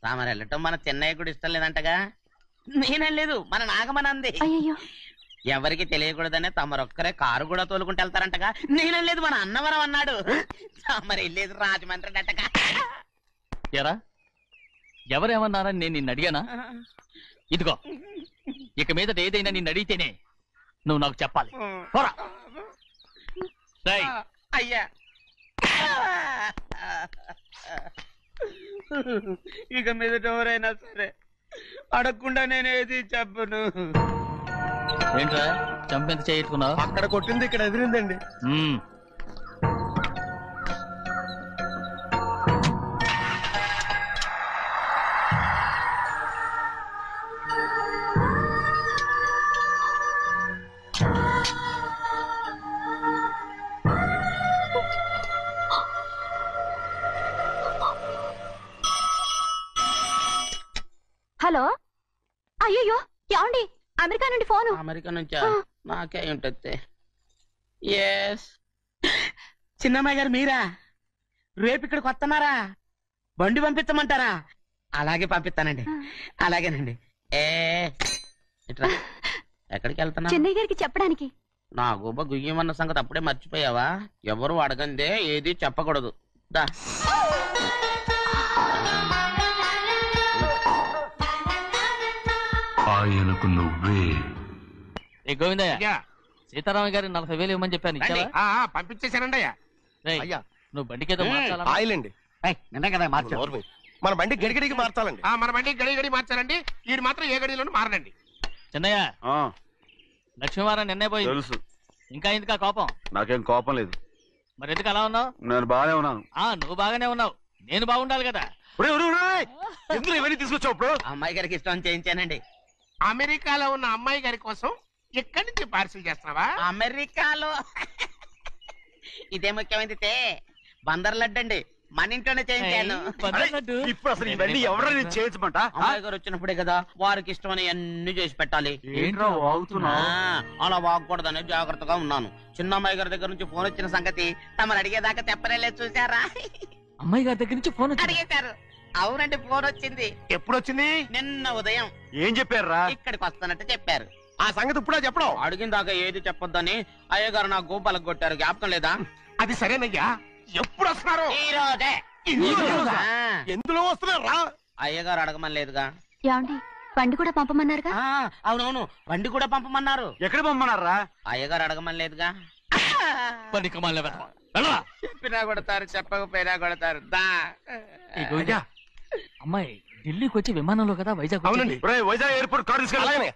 తామరు వెళ్ళటం మన చెన్నయ్య కూడా ఇష్టం లేదంటగా. నేనేం లేదు, మన నాగమనంది. ఎవరికి తెలియకూడదనే తమరొక్కరే కారు కూడా తోలుకుంటూ వెళ్తారంటగా. నేనేం లేదు, మన అన్నవరం అన్నాడు. తమరు వెళ్ళేది రాజమండ్రి అంటగా. ఎరా ఎవరేమన్నారని నేను నిన్ను అడిగానా? ఇదిగో ఇక మీదట ఏదైనా నిన్ను అడిగితేనే నువ్వు నాకు చెప్పాలి. అయ్యా ఇక మీదట ఎవరైనా సరే అడగకుండా నేనేది చెప్పను. ఏంట్రా చంపెంత చేయించుకున్నావు? అక్కడ కొట్టింది ఇక్కడ ఎదిరిందండి. హలో, అయ్యో ఏమండి? అమెరికా నుండి ఫోను. అమెరికా నుంచా? నాకే ఉంటుంది. చిన్నమ్మాయి గారు మీరా? రేపు ఇక్కడికి వస్తున్నారా? బండి పంపించమంటారా? అలాగే పంపిస్తానండి. అలాగేనండి. ఇట్లా ఎక్కడికి వెళ్తున్నా? చెన్నై గారికి చెప్పడానికి. నా గుబ్బ గుయ్యమన్న సంగతి అప్పుడే మర్చిపోయావా? ఎవరు అడగందే ఏది చెప్పకూడదు. దా ఆయనకు నువ్వే. గోవిందయ్య, సీతారామయ్య గారి 40,000 ఇవ్వమని చెప్పాను, ఇచ్చావా? పంపించేశానండి అయ్యా. నువ్వు బండికేదో మార్చాలా? ఆయిల్ అండి. నిన్న కదా మార్చారు. మన బండి గడిగడికి మార్చాలండి. మన బండి గడి మార్చాలండి. వీడు మాత్రం ఏ గడిలోనూ మారనండి. చిన్నయ్య, లక్ష్మీవారం నిన్నే పోయి తెలుసు. ఇంకా ఎందుకా కోపం? నాకేం కోపం లేదు. మరి ఎందుకు అలా ఉన్నావు? నేను బాగానే ఉన్నాను. నువ్వు బాగానే ఉన్నావు, నేను బాగుండాలి కదా. ఎందుకు ఇవన్నీ తీసుకొచ్చావు? అమ్మాయి గారికి ఇష్టం చేయించానండి. అమెరికాలో ఉన్న అమ్మాయి గారి కోసం ఎక్కడి నుంచి పార్సిల్ చేస్తున్నావా? అమెరికాలో ఇదే ముఖ్యమైనది. బందర్ లడ్డు అండి, మన ఇంట్లోనే చేయించాను. ఇప్పుడు అసలు ఇవన్నీ ఎవరైనా చేయించమంట? అమ్మాయి గారు వచ్చినప్పుడే కదా వారికి ఇష్టమని అన్ని చేసి పెట్టాలి. ఏంట్రా వాగుతున్నా? అలా వాగకూడదని జాగ్రత్తగా ఉన్నాను. చిన్న అమ్మాయి గారి దగ్గర నుంచి ఫోన్ వచ్చిన సంగతి తమరు అడిగేదాకా చెప్పలేదు. చూసారా? అమ్మాయి గారి దగ్గర నుంచి ఫోన్ అడిగేశారు. అవునండి, ఫోన్ వచ్చింది. ఎప్పుడు వచ్చింది? నిన్న ఉదయం. ఏం చెప్పారా? ఇక్కడికి వస్తానంటే చెప్పారు. ఆ సంగతి ఇప్పుడే చెప్పడం. అడిగిన దాకా ఏది చెప్పొద్దని అయ్యగారు నా గోపాలకు కొట్టారు. జ్ఞాపకం లేదా? అది సరేనయ్యా. ఎప్పుడు వస్తున్నారు? ఈ రోజే. ఎందులో వస్తున్నారా? అయ్యగారు అడగమని లేదుగా. ఏమండి, బండి కూడా పంపమన్నారుగా? అవునవును, బండి కూడా పంపమన్నారు. ఎక్కడ పంపమన్నారా? అయ్యగారు అడగమని లేదుగా. చెప్పినా కొడతారు, చెప్పకపోయినా కొడతారు. అమ్మాయి ఢిల్లీకి వచ్చి విమానంలో కదా వైజాగ్. అవునండి. వైజాగ్ ఎయిర్పోర్ట్ కార్ తీసుకెళ్ళాలి.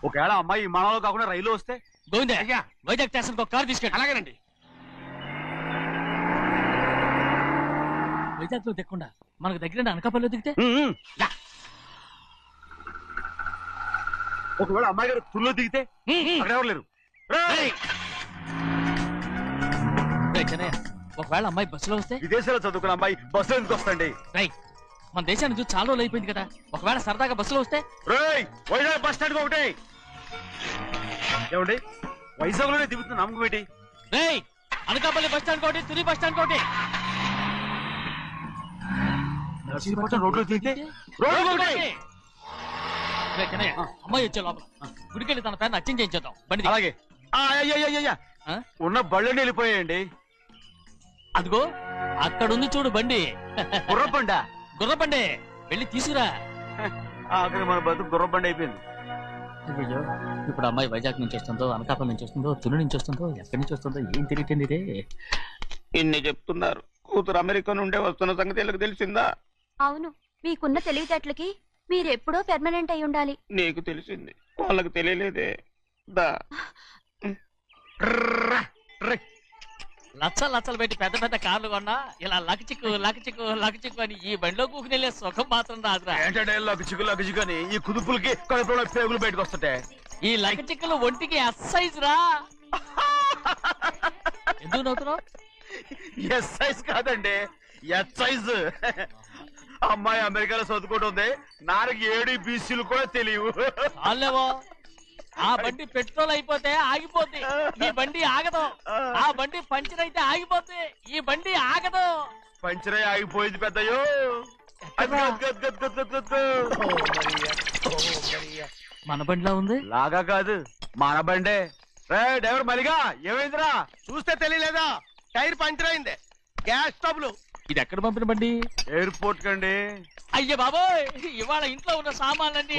ఒకవేళ అమ్మాయి విమానంలో కాకుండా రైలు వస్తే? గోవింద, వైజాగ్ స్టేషన్ ఒక కార్ తీసుకెళ్ళి. అలాగేనండి. వైజాగ్ లో దిక్కుండా మనకు దగ్గర అనకాపల్లిలో దిగితే? ఒకవేళ అమ్మాయి గారు తుల్లో దిగితే? అక్కడ ఎవరు లేరు. ఒకవేళ అమ్మాయి బస్సులో వస్తే? విదేశాల్లో చదువుకున్న అమ్మాయి బస్సులో ఎందుకు వస్తండి? మన దేశాన్ని చూసి చాలా రోజులు అయిపోయింది కదా. ఒకవేళ సరదాగా బస్సులో వస్తే? వైజాగ్ బస్ స్టాండ్ ఒకటి. ఏమండి, వైజాగ్ లోనే దిగుతున్న నమ్మకం ఏంటి? అనకాపల్లి బస్ స్టాండ్ కోటి, తుని బస్ స్టాండ్ కోటి. రోడ్లో దిగితే అమ్మాయి వచ్చే లోపల గుడికెళ్ళి తన పేరుని అచ్చం చేయించేద్దాం. బండి అలాగే. ఉన్న బళ్ళని వెళ్ళిపోయాయండి. అదిగో అక్కడుంది చూడు బండి. గుర్రబండ. గుర్రబండి, వెళ్ళి తీసుకురా. అక్కడ మన బతుకు గుర్రబండి అయిపోయింది. అయ్యో, ఇప్పుడు అమ్మాయి వైజాగ్ నుంచి వస్తుందో, అనకాపల్లి నుంచి వస్తుందో, తుని నుంచి వస్తుందో, ఎక్కడి నుంచి వస్తుందో ఏం తెలియటండి ఇదే. ఇన్ని చెప్తున్నారు, కూతురు అమెరికా నుండే వస్తున్న సంగతి వీళ్ళకి తెలిసిందా? అవును, మీకున్న తెలివితేటలకి మీరెప్పుడో పెర్మనెంట్ అయి ఉండాలి. నీకు తెలిసింది, వాళ్ళకి తెలియలేదే. దా లచ్చలు పెట్టి పెద్ద పెద్ద కార్లు కొన్నా ఇలా లకచిక్కు లకచిక్కు లకచిక్కు అని ఈ బండిలో కూకుని వెళ్ళే సుఖం మాత్రం రాదురా. ఏంటంటే లకచిక్కు అని ఈ కుదుపులకి కడుపులో పేగులు బయటకు వస్తుంటే ఈ లకచిక్కులు ఒంటికి ఎక్సైజ్ రా. ఎందుకు నవ్వుతున్నావు? ఎక్సైజ్ కాదండి, ఎక్సైజ్. అమ్మాయి అమెరికాలో చదువుకుంటుంది, నాకు 7 BCలు కూడా తెలియవు. చాలేవో, ఆ బండి పెట్రోల్ అయిపోతే ఆగిపోద్ది, ఈ బండి ఆగదు. ఆ బండి పంచర్ అయితే ఆగిపోద్ది, ఈ బండి ఆగదు. పంచరే ఆగిపోయింది పెద్దయ్యో. మన బండిలా ఉంది. లాగా కాదు మన బండే. డ్రైవర్ మరిగా ఏమైందిరా? చూస్తే తెలియలేదా? టైర్ పంచర్ అయింది. గ్యాస్ స్టవ్లు. ఇది ఎక్కడ పంపిన బండి? ఎయిర్పోర్ట్ కండి. అయ్య బాబోయ్, ఇవాళ ఇంట్లో ఉన్న సామాన్లన్నీ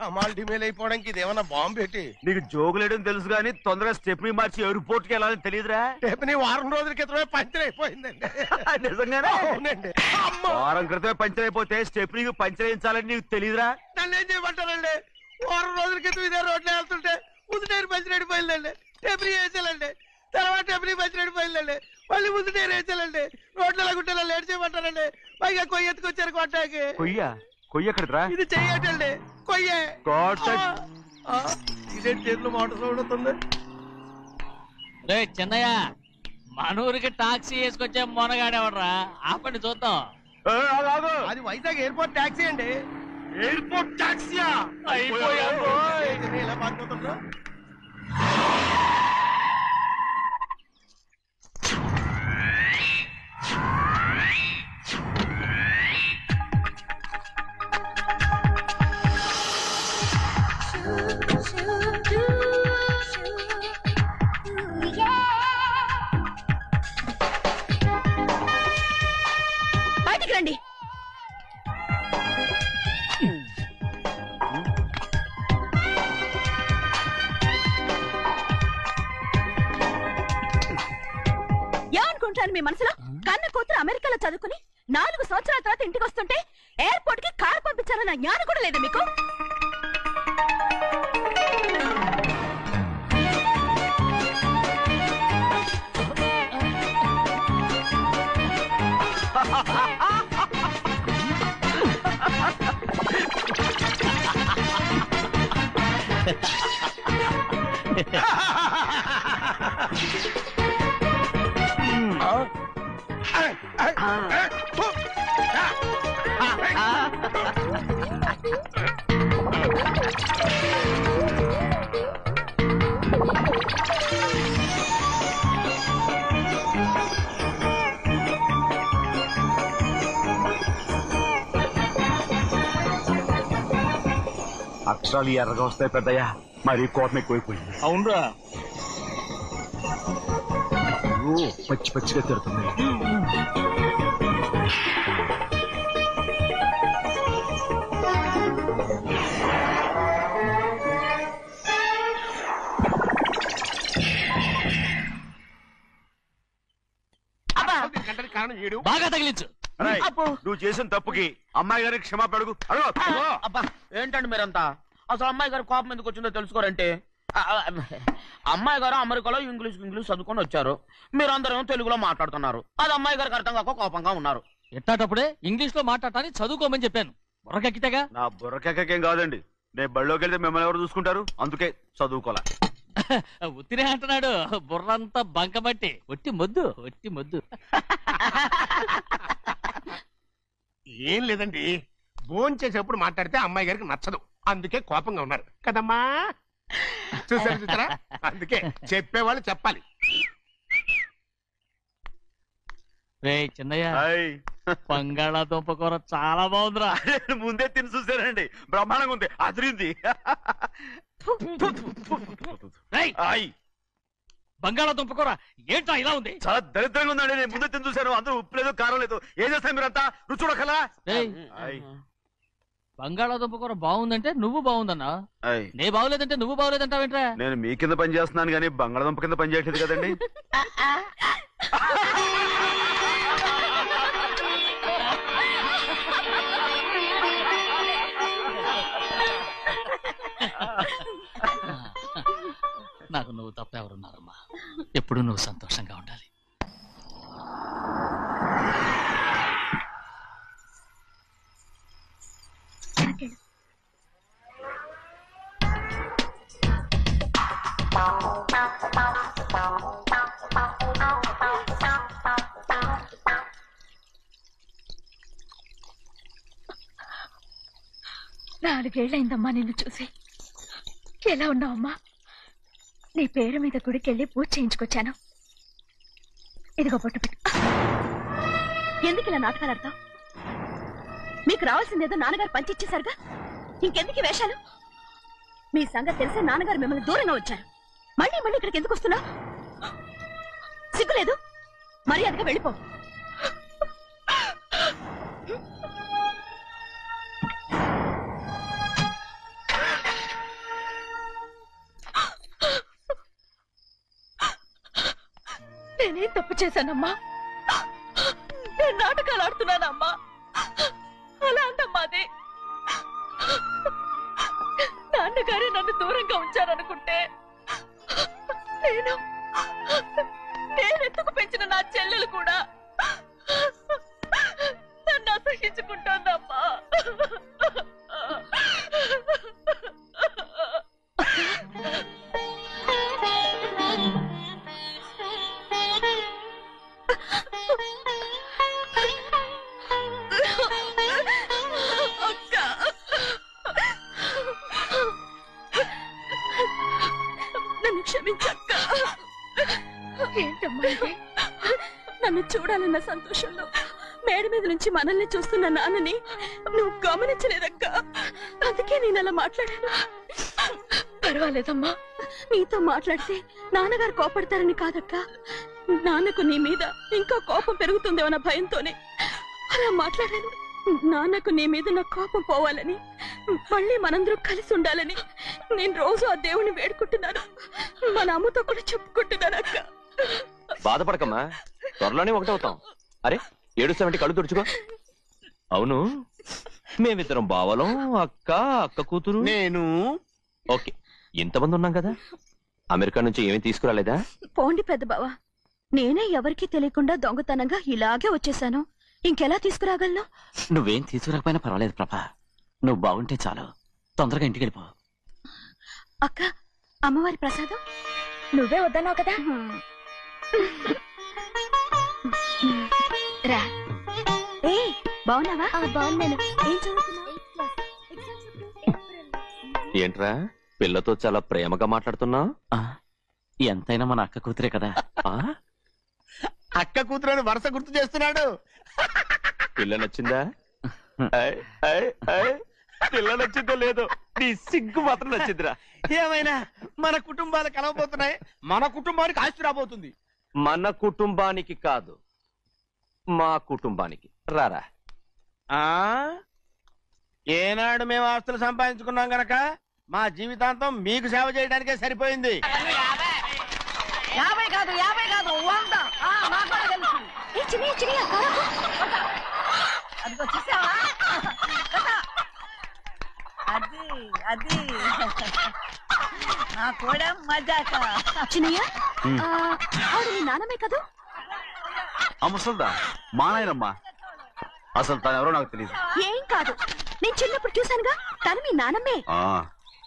అమాల్ డిమేల్ అయిపోవడానికి ఇదేమన్నా బాంబు పెట్టి. నీకు జోగులేయడం తెలుసు కానీ తొందరగా స్టెప్ని మార్చి ఎయిర్పోర్ట్ కి వెళ్ళాలని తెలియదురా? రేపు వారం రోజుల క్రితమే పంచర్ అయిపోయిందండి. నిజంగానే? అవునండి. వారం క్రితమే పంచర్ అయిపోతే స్టెప్నీకి పంచర్ వేయించాలని నీకు తెలియదురా? నన్ను ఏం చేయమంటారండి? వారం రోజుల క్రితం ఇదే రోడ్లో వెళ్తుంటే ముందు టైర్ పంచర్ అయిపోయిందండి. టెబ్రీ వేసాలండి. తర్వాత టెబ్రీ పంచర్ అయిపోయిందండి. మళ్ళీ ముందు టైర్ వేసాలండి. రోడ్లు ఎలాగుంటే లేట్ చేయమంటారండి. పైగా కొయ్య ఎత్తుకొచ్చారు కొట్టాకి. కొయ్య ఎక్కడిరా? ఇది చెయ్యటండి. కొయ్యే. ఇదే చేతులు మోటార్ సౌండ్ అవుతుంది. రే చిన్నయ్య, మనూరికి టాక్సీ వేసుకొచ్చే మొనగాడేవడరా? ఆపండి చూద్దాం. అది వైజాగ్ ఎయిర్పోర్ట్ టాక్సీ అండి. ఎయిర్పోర్ట్ టాక్సీయా? ఇలా పారిపోతుండ్రు. బయటికి రండి. ఏమనుకుంటాను మీ మనసులో? కన్న కూతురు అమెరికాలో చదువుకుని 4 సంవత్సరాల తర్వాత ఇంటికి వస్తుంటే ఎయిర్పోర్ట్ కి కారు పంపించాలన్న జ్ఞానం కూడా లేదా మీకు? అక్షరాలు ఎర్రగా వస్తాయి పెద్దయ్యా. మరి కోపం ఎక్కువైపోయింది. అవునరా? పచ్చి పచ్చిగా తిడుతుంది. కారణం ఏడు. బాగా తగిలించు. నువ్వు చేసిన తప్పుకి అమ్మాయి గారికి క్షమాపణ అడుగు. అబ్బా ఏంటండి మీరంతా? అసలు అమ్మాయి గారు కోపం ఎందుకు వచ్చిందో తెలుసుకోరంటే, అమ్మాయి గారు అమెరికాలో ఇంగ్లీష్ చదువుకొని వచ్చారు. మీరందరూ తెలుగులో మాట్లాడుతున్నారు. అది అమ్మాయి గారికి అర్థం కాక కోపంగా ఉన్నారు. ఎట్టాటప్పుడే ఇంగ్లీష్ లో మాట్లాడటానికి చదువుకోమని చెప్పాను. బుర్రకెక్కితేగా. నా బుర్రకేకేం కాదండి. నేను బళ్ళోకి వెళ్తే మిమ్మల్ని ఎవరు చూసుకుంటారు? అందుకే చదువుకోలే. ఉత్తిరే అంటున్నాడు. బుర్రంతా బంకబట్టి. ఒట్టి మొద్దు. ఏం లేదండి, భోజనం చేసేప్పుడు మాట్లాడితే అమ్మాయి గారికి నచ్చదు. అందుకే కోపంగా ఉన్నారు కదమ్మా. చూసారా? అందుకే చెప్పేవాళ్ళు చెప్పాలి. రే చిన్నయ్య, బంగాళాదుంప కూర చాలా బాగుందిరా. ముందే తిని చూసానండి. బ్రహ్మాండంగా ఉంది. అదిరింది. బంగాళాదుంప కూర ఏంట్రా ఇలా ఉంది? చాలా దరిద్రంగా ఉందండి. నేను ముందే తిని చూశాను. అందరూ ఉప్పు లేదు, కారం లేదు. ఏం చేస్తారు మీరంతా? రుచి చూడకలా? బంగాళాదుంప కూర బాగుందంటే నువ్వు బాగుందన్నా. నే బాగులేదంటే నువ్వు బాగులేదంటావేంట్రా? నేను మీ కింద పని చేస్తున్నాను కానీ బంగాళాదుంప కింద పని చేయట్లేదు కదండి. నాకు నువ్వు తప్ప ఎవరున్నారమ్మా? ఎప్పుడు నువ్వు సంతోషంగా ఉండాలి. నాలుగేళ్లైందమ్మా నిన్ను చూసి. ఎలా ఉన్నావమ్మా? నీ పేరు మీద గుడికెళ్ళి పూజ చేయించుకొచ్చాను. ఇదిగో బొట్టు పెట్టు. ఎందుకు ఇలా నాటకాలు ఆడతావు? మీకు రావాల్సిందేదో నాన్నగారు పంచిచ్చేశారుగా, ఇంకెందుకు వేషాలు? మీ సంగతి తెలిసే నాన్నగారు మిమ్మల్ని దూరంగా వచ్చారు. మళ్ళీ మళ్ళీ ఇక్కడికి ఎందుకు వస్తున్నావు? సిగ్గులేదు? మర్యాదగా వెళ్ళిపో. నేనేం తప్పు చేశానమ్మా? నేను నాటకాలు ఆడుతున్నానమ్మా. అలా అంటమ్మా అది. నాన్నగారే నన్ను దూరంగా ఉంచారనుకుంటే నేనెత్తుకు పెంచిన నా చెల్లెలు కూడా నన్ను అసహించుకుంటోందమ్మా. నన్ను క్షమించక్క. ఏంటమ్మా ఇది? నన్ను చూడాలన్న సంతోషంలో మేడ మీద నుంచి మనల్ని చూస్తున్న నాన్నని నువ్వు గమనించలేదక్క. అందుకే నేను అలా మాట్లాడాను. పర్వాలేదమ్మా, నీతో మాట్లాడితే నాన్నగారు కోపడతారని కాదక్క. నాన్నకు నీ మీద ఇంకా కోపం పెరుగుతుందేమన్న భయంతోనే అలా మాట్లాడాను. నాన్నకు నీ మీద నా కోపం పోవాలని, మళ్ళీ మనందరం కలిసి ఉండాలని నేను రోజు ఆ దేవుని వేడుకుంటున్నాను. మన అమ్మతో కూడా చెప్పుకుంటున్నాను అక్క. బాధపడకమ్మా, త్వరలోనే ఒకటవుతాం. అరే ఏడుస్తామంటే కళ్ళు తుడుచుకో. అవును, మేమిద్దరం బావలం, అక్క కూతురు, నేను. ఓకే, ఇంతమంది ఉన్నాం కదా. అమెరికా నుంచి ఏమీ తీసుకురాలేదా? పోండి పెద్ద బావా, నేనే ఎవరికీ తెలియకుండా దొంగతనంగా ఇలాగే వచ్చేసాను. ఇంకెలా తీసుకురాగలను? నువ్వేం తీసుకురాకపోయినా పర్వాలేదు ప్రభా, నువ్వు బాగుంటే చాలు. తొందరగా ఇంటికి వెళ్ళిపో. అక్క, అమ్మవారి ప్రసాదం నువ్వే వద్దన్నావు కదా. రా. ఏ బాగున్నావా? బాగున్నాను. ఏం చదువుతున్నావు? ఏంట్రా పిల్లతో చాలా ప్రేమగా మాట్లాడుతున్నావు? ఎంతైనా మన అక్క కూతురే కదా. అక్క కూతురని వరుస గుర్తు చేస్తున్నాడు. పిల్ల నచ్చిందా? పిల్ల నచ్చిందో లేదో, నీ సిగ్గు మాత్రం నచ్చిందిరా. ఏమైనా మన కుటుంబాలు కలవబోతున్నాయి. మన కుటుంబానికి ఆస్తి రాబోతుంది. మన కుటుంబానికి కాదు, మా కుటుంబానికి. రారా. ఏనాడు మేము ఆస్తులు సంపాదించుకున్నాం గనక మా జీవితాంతం మీకు సేవ చేయడానికే సరిపోయింది. 50 కాదు 100. అదిగో చూసావా? అది నా కూడా మజాక. చిన్నయ్య, ఆవిడ నీ నాన్నమే కదా? ముసల్దా మా నాయనమ్మా. అసలు తను ఎవరో నాకు తెలియదు. ఏం కాదు, నేను చిన్నప్పుడు చూశానుగా, తను మీ నాన్నమ్మే.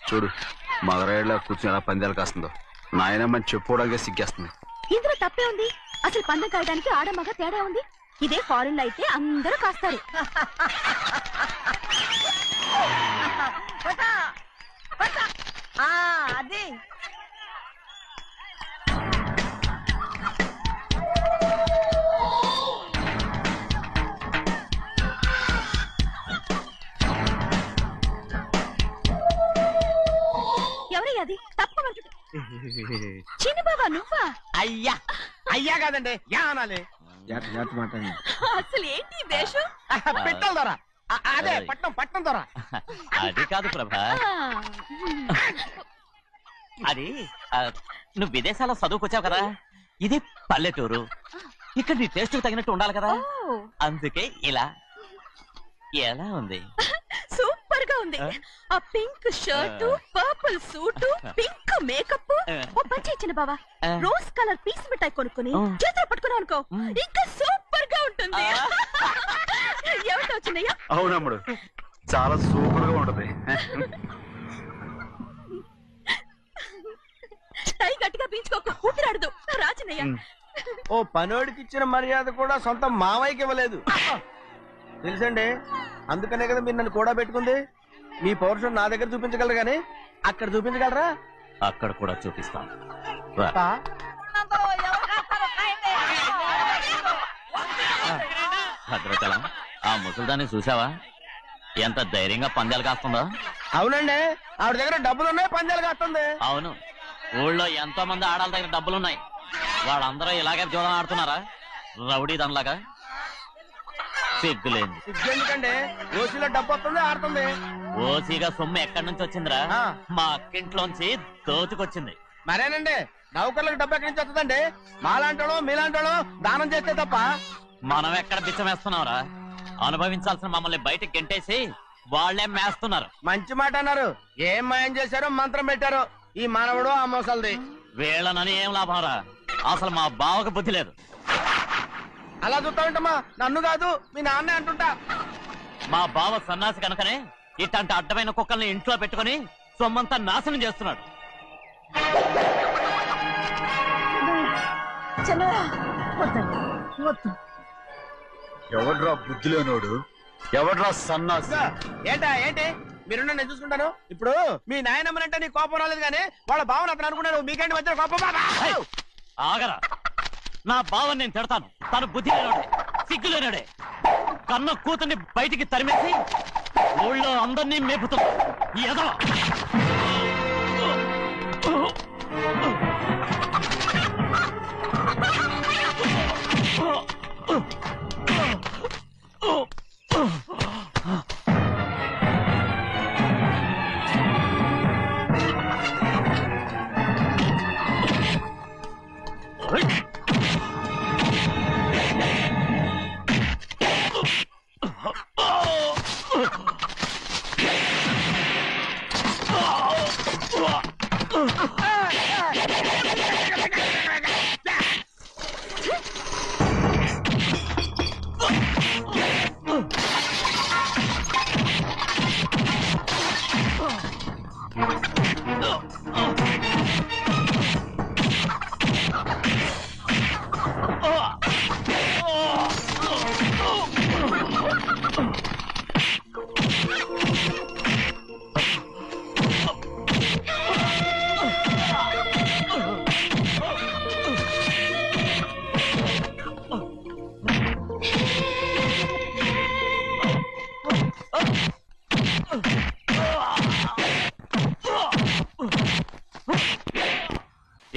చూడు మగరాయిలా కూర్చుని ఎలా పందాలు కాస్తుందో. నాయనమ్మని చెప్పుకోవడానికి సిగ్గేస్తుంది. ఇందులో తప్పే ఉంది? అసలు పందెం కాయడానికి ఆడమగ తేడా ఉంది. ఇదే ఫారెన్ లో అయితే అందరూ కాస్తారు. అది ఎవరయ్యా? అది తప్పమంటు. చిన్ని బాబా నువ్వా? అయ్యా అయ్యా కాదండి, యా అనాలి. అసలు ఏంటి వేషం? పెట్టాలి దొర. అదే పట్నం దొర. అది కాదు ప్రభా, అది నువ్వు విదేశాల్లో చదువుకొచ్చావు కదా, ఇది పల్లెటూరు. ఇక్కడ నీ టేస్ట్ తగినట్టు ఉండాలి కదా, అందుకే ఇలా. ఎలా ఉంది? సూపర్ గా ఉంది. ఆ pink shirt, purple suit, pink makeup. ఓ పని ఇచ్చిన బావా, రోజ్ కలర్ పీస్ మిఠాయి కొనుక్కుని చేతిలో పట్టుకున్నావు అనుకో, ఇంకా సూపర్ గా ఉంటుంది. ఏమిటో చిన్నయ్య? అవునమ్ముడు, చాలా సూపర్ గా ఉంటది. టై గట్టిగా పీంచుకోకు, ఊపిరాడదు. రాచినయ్య, ఓ పనోడికి ఇచ్చిన మర్యాద కూడా సొంత మావయ్యకి ఇవ్వలేదు తెలుసండి. అందుకనే కదా మీరు నన్ను కూడా పెట్టుకుంది. మీ పౌరుషం నా దగ్గర చూపించగలరు గానీ అక్కడ చూపించగలరా? అక్కడ కూడా చూపిస్తాను. భద్రాచలం ఆ ముసలిదాన్ని చూసావా ఎంత ధైర్యంగా పందాలు కాస్తుందో. అవునండి, ఆవిడ దగ్గర డబ్బులు ఉన్నాయి, పందాలు కాస్తుంది. అవును, ఊళ్ళో ఎంతో మంది ఆడాల దగ్గర డబ్బులున్నాయి. వాళ్ళందరూ ఇలాగే జోదం ఆడుతున్నారా రౌడీ దానిలాగా? సిగ్గులేదు. ఎందుకండి ఓసీలో డబ్బు వస్తుంది, ఆడుతుంది. ఓసీగా సొమ్ము ఎక్కడి నుంచి వచ్చిందిరా? మా అక్కింట్లోంచి దోచుకొచ్చింది. మరేనండి, నౌకర్లకు డబ్బు ఎక్కడి నుంచి వస్తుందండి? మాలాంటోళ్ళు మీలాంటోళ్ళు దానం చేస్తే తప్ప. మనం ఎక్కడ బిచ్చం వేస్తున్నావురా? అనుభవించాల్సిన మమ్మల్ని బయటకు గెంటేసి వాళ్లే మేస్తున్నారు. మంచి మాట అన్నారు. ఏం మాయం చేశారో మంత్రం పెట్టారు ఈ మానవుడు ఆ మోసల్ది. వీళ్ళనని ఏం లాభంరా? అసలు మా బావకు బుద్ధి లేదు. అలా చూస్తా ఉంటామా? నన్ను కాదు మీ నాన్నే అంటుంటా. మా బావ సన్నాసి కనుకనే ఇట్లాంటి అడ్డమైన కుక్కల్ని ఇంట్లో పెట్టుకుని సొమ్మంతా నాశనం చేస్తున్నాడు. ఎవడ్రా బుద్ధిలోనోడు? ఎవడ్రా సన్నాసి? ఏంటి మీరు నేను చూసుకుంటాను. ఇప్పుడు మీ నాయనమ్మనంటే నీ కోపం రాలేదు కానీ వాళ్ళ భావన అతను అనుకున్నాడు. మీకేంటి మధ్య కోపం? ఆగరా, నా బావని నేను తిడతాను. తను బుద్ధి లేనాడే, సిగ్గు లేనాడే. కన్న కూతుర్ని బయటికి తరిమేసి ఊళ్ళో అందరినీ మేపుతున్నా. ఏదో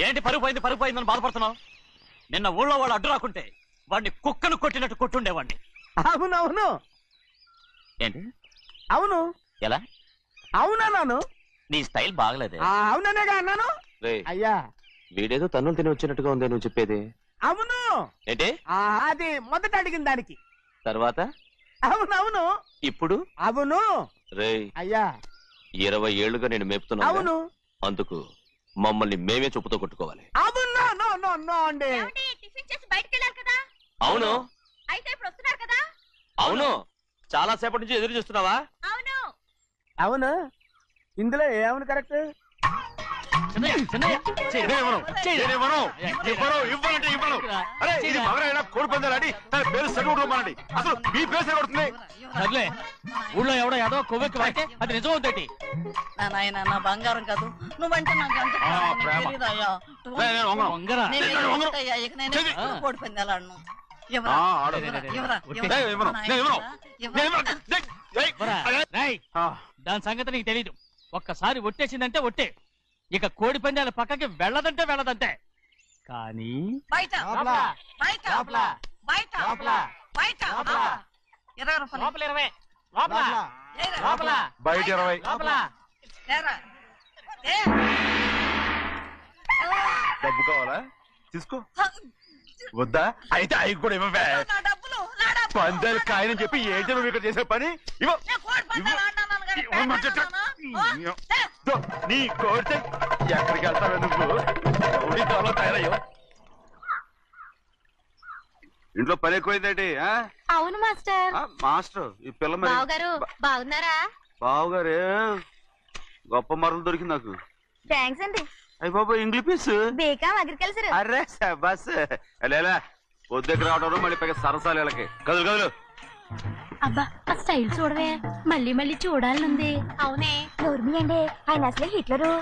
ఏంటి పరుగు పోయిందని బాధపడుతున్నావు? నిన్న ఊళ్ళో వాళ్ళు అడ్డు రాకుంటే వాడిని కుక్కను కొట్టినట్టు కొట్టుండేవాడిని. అవునవును. ఏంటి? అవును. ఎలా? అవునన్నాను. నీ స్టైల్ బాగలేదే. అవుననేగా అన్నాను. అయ్యా, వీడేదో తన్నులు తిని వచ్చినట్టుగా ఉంది నువ్వు చెప్పేది. అవును. ఏంటి? అది మొదట అడిగిన దానికి. తర్వాత అవునవును. ఇప్పుడు అవును. రే అయ్యా, 20 ఏళ్లుగా నేను మేపుతున్నా. అవును. అందుకు మమ్మల్ని మేమే చెప్పుతో కొట్టుకోవాలి. అవును. అండి అవును. అయితే ఇప్పుడు వస్తున్నారు కదా? అవును. చాలా సేపటి నుంచి ఎదురు చూస్తున్నావా? అవును. అవును. ఇందులో ఏమవును కరెక్ట్? కోడి పందాలని తన పేరు సరిగొట్టుకోమనండి. అసలు మీ పేరు సరిగొడుతుంది. సర్లే, ఊళ్ళో ఎవడో ఏదో కొవ్వెక్కి వాడితే అది నిజం అవుతాయి. నాయన నా బంగారం కాదు, నువ్వంటే నాకు అంత తెలీదయ్యా. కోడి పందాలను దాని సంగతి నీకు తెలీదు. ఒక్కసారి ఒట్టేసిందంటే ఒట్టే. ఇక కోడి పందాల పక్కకి వెళ్ళదంటే వెళ్ళదంటే. కానీ బయట 20 రూపాయలు బయట 20 డబ్బు కావాలా? తీసుకో. వద్దా? అయితే అవి కూడా ఇవ్వవే. పందాలు కాయని చెప్పి ఏంటి నువ్వు ఇక్కడ చేసే పని? నీ కోరితే ఎక్కడికి వెళ్తావే నువ్వు? తయారయ్యో. ఇంట్లో పని ఎక్కువైందేంటి? అవును మాస్టర్. మాస్టర్, ఈ పిల్ల మరి బావగారు బాగున్నారా? బావుగారే, గొప్ప మరలు దొరికింది నాకు. థ్యాంక్స్ అండి. అయ్యి బాబు, ఇంగ్లీష్ పీస్. BCom agriculture. అరే బస్ ఎలా పొద్దుకు రావడం మళ్ళీ పైగా సరసాలు వీళ్ళకి. కదులు. అబ్బా, ఆ స్టైల్ చూడవే, మళ్ళీ మళ్ళీ చూడాలనుంది. అవునే, నోర్మి అండి, ఆయన అసలే హిట్లరు.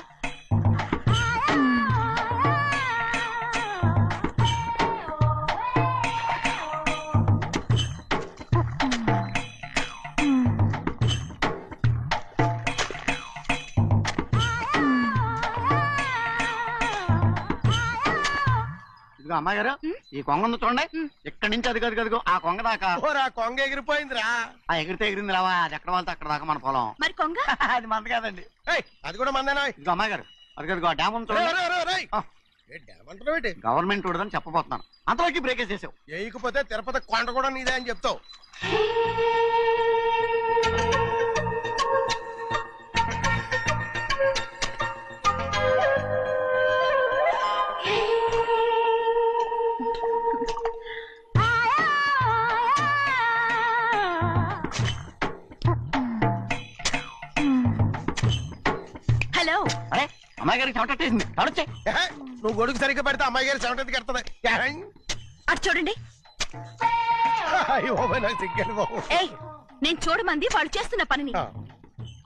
అమ్మాయి గారు ఈ కొంగ ఉంది చూడండి, ఇక్కడి నుంచి అది కదిగో ఆ కొంగ దాకా. ఓరా కొంగ ఎగిరిపోయిందిరా. ఆ ఎగిరితే ఎగిరింది రావా, అది ఎక్కడ వాళ్ళతో అక్కడ దాకా మన పొలం. మరి కొంగ అది మంద కాదండి. అది కూడా మందేనా? ఇదిగో అమ్మాయి గారు అది కదిగో ఆ డ్యామ్ ఉంది చూడండి, గవర్నమెంట్ ఉండదని చెప్పబోతున్నాను, అంతలోకి బ్రేక్ వేసేసావు. వేయకపోతే తిరుపతి కొండ కూడా నీదే అని చెప్తావు. హలో. అరే అమ్మాయి గారికి చెమటేసింది, తడొచ్చే. నువ్వు గొడుగు సరిగ్గా పెడితే అమ్మాయి గారి సెవెంటీ కడుతుంది. అటు చూడండి. ఏయ్, నేను చూడమంది వాళ్ళు చేస్తున్న పనిని.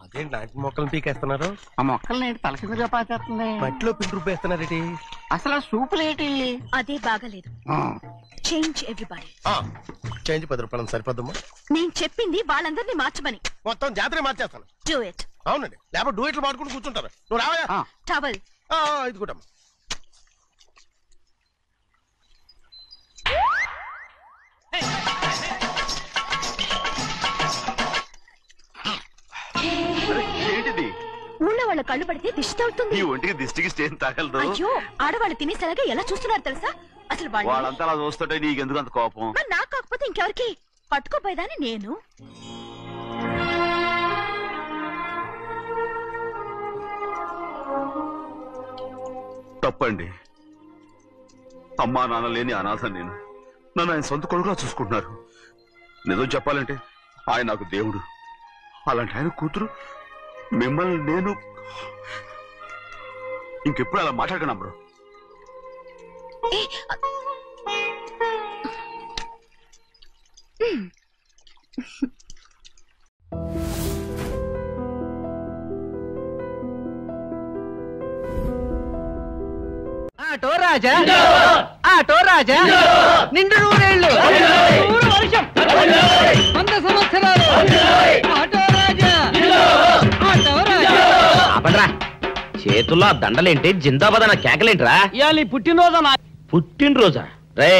అదేంటి నాటి మొక్కలు పీకేస్తున్నారు? ఆ మొక్కల్ని ఏంటి తల కిందగా పాచేస్తుంది, మట్టిలో పిండి రూపేస్తున్నారేటి? అసలు సూపులేటి? అదే బాగలేదు. Change everybody. చేంజ్ 10 రూపాయలు సరిపోద్దమ్మా. నేను చెప్పింది వాళ్ళందరినీ మార్చమని. మొత్తం జాతర మార్చేస్తాను. Do it. అవునండి, లేకపోతే డూయిట్లు మాడుకుంటూ కూర్చుంటారు. నువ్వు రావా? టవల్ ఇది కూడా ఏంటిది? ఊళ్ళో వాళ్ళ కళ్ళు పడితే దిష్టి తగులుతుంది. ఈ ఒంటికి దిష్టికి స్టేన్ తగలదు. అయ్యో, ఆడవాళ్ళు తినేసరిగా ఎలా చూస్తున్నారు తెలుసా? అసలు వాళ్ళంతా అలా చూస్తుంటే నీకెందుకు అంత కోపం? మరి నాకు కాకపోతే ఇంకెవరికి? పట్టుకోపోయేదాన్ని నేను. తప్పండి, అమ్మా నాన్న లేని అనాథ నేను. నన్ను ఆయన సొంత కొడుకులా చూసుకుంటున్నారు. నిజం చెప్పాలంటే ఆయన నాకు దేవుడు. అలాంటి ఆయన కూతురు మిమ్మల్ని నేను ఇంకెప్పుడు అలా మాట్లాడగలను బ్రో. ఆటో రాజా, ఆటో రాజా, నిండు నూరేళ్ళు, వర్షం, 100 సంవత్సరాలు, ఆటో రాజా, ఆటో రాజా. ఆపండ్రా, చేతుల్లో దండలేంటి, జిందాబాద్ అన్న కేకలేంట్రా? ఇవాళ పుట్టినరోజు. పుట్టినరోజా? రే,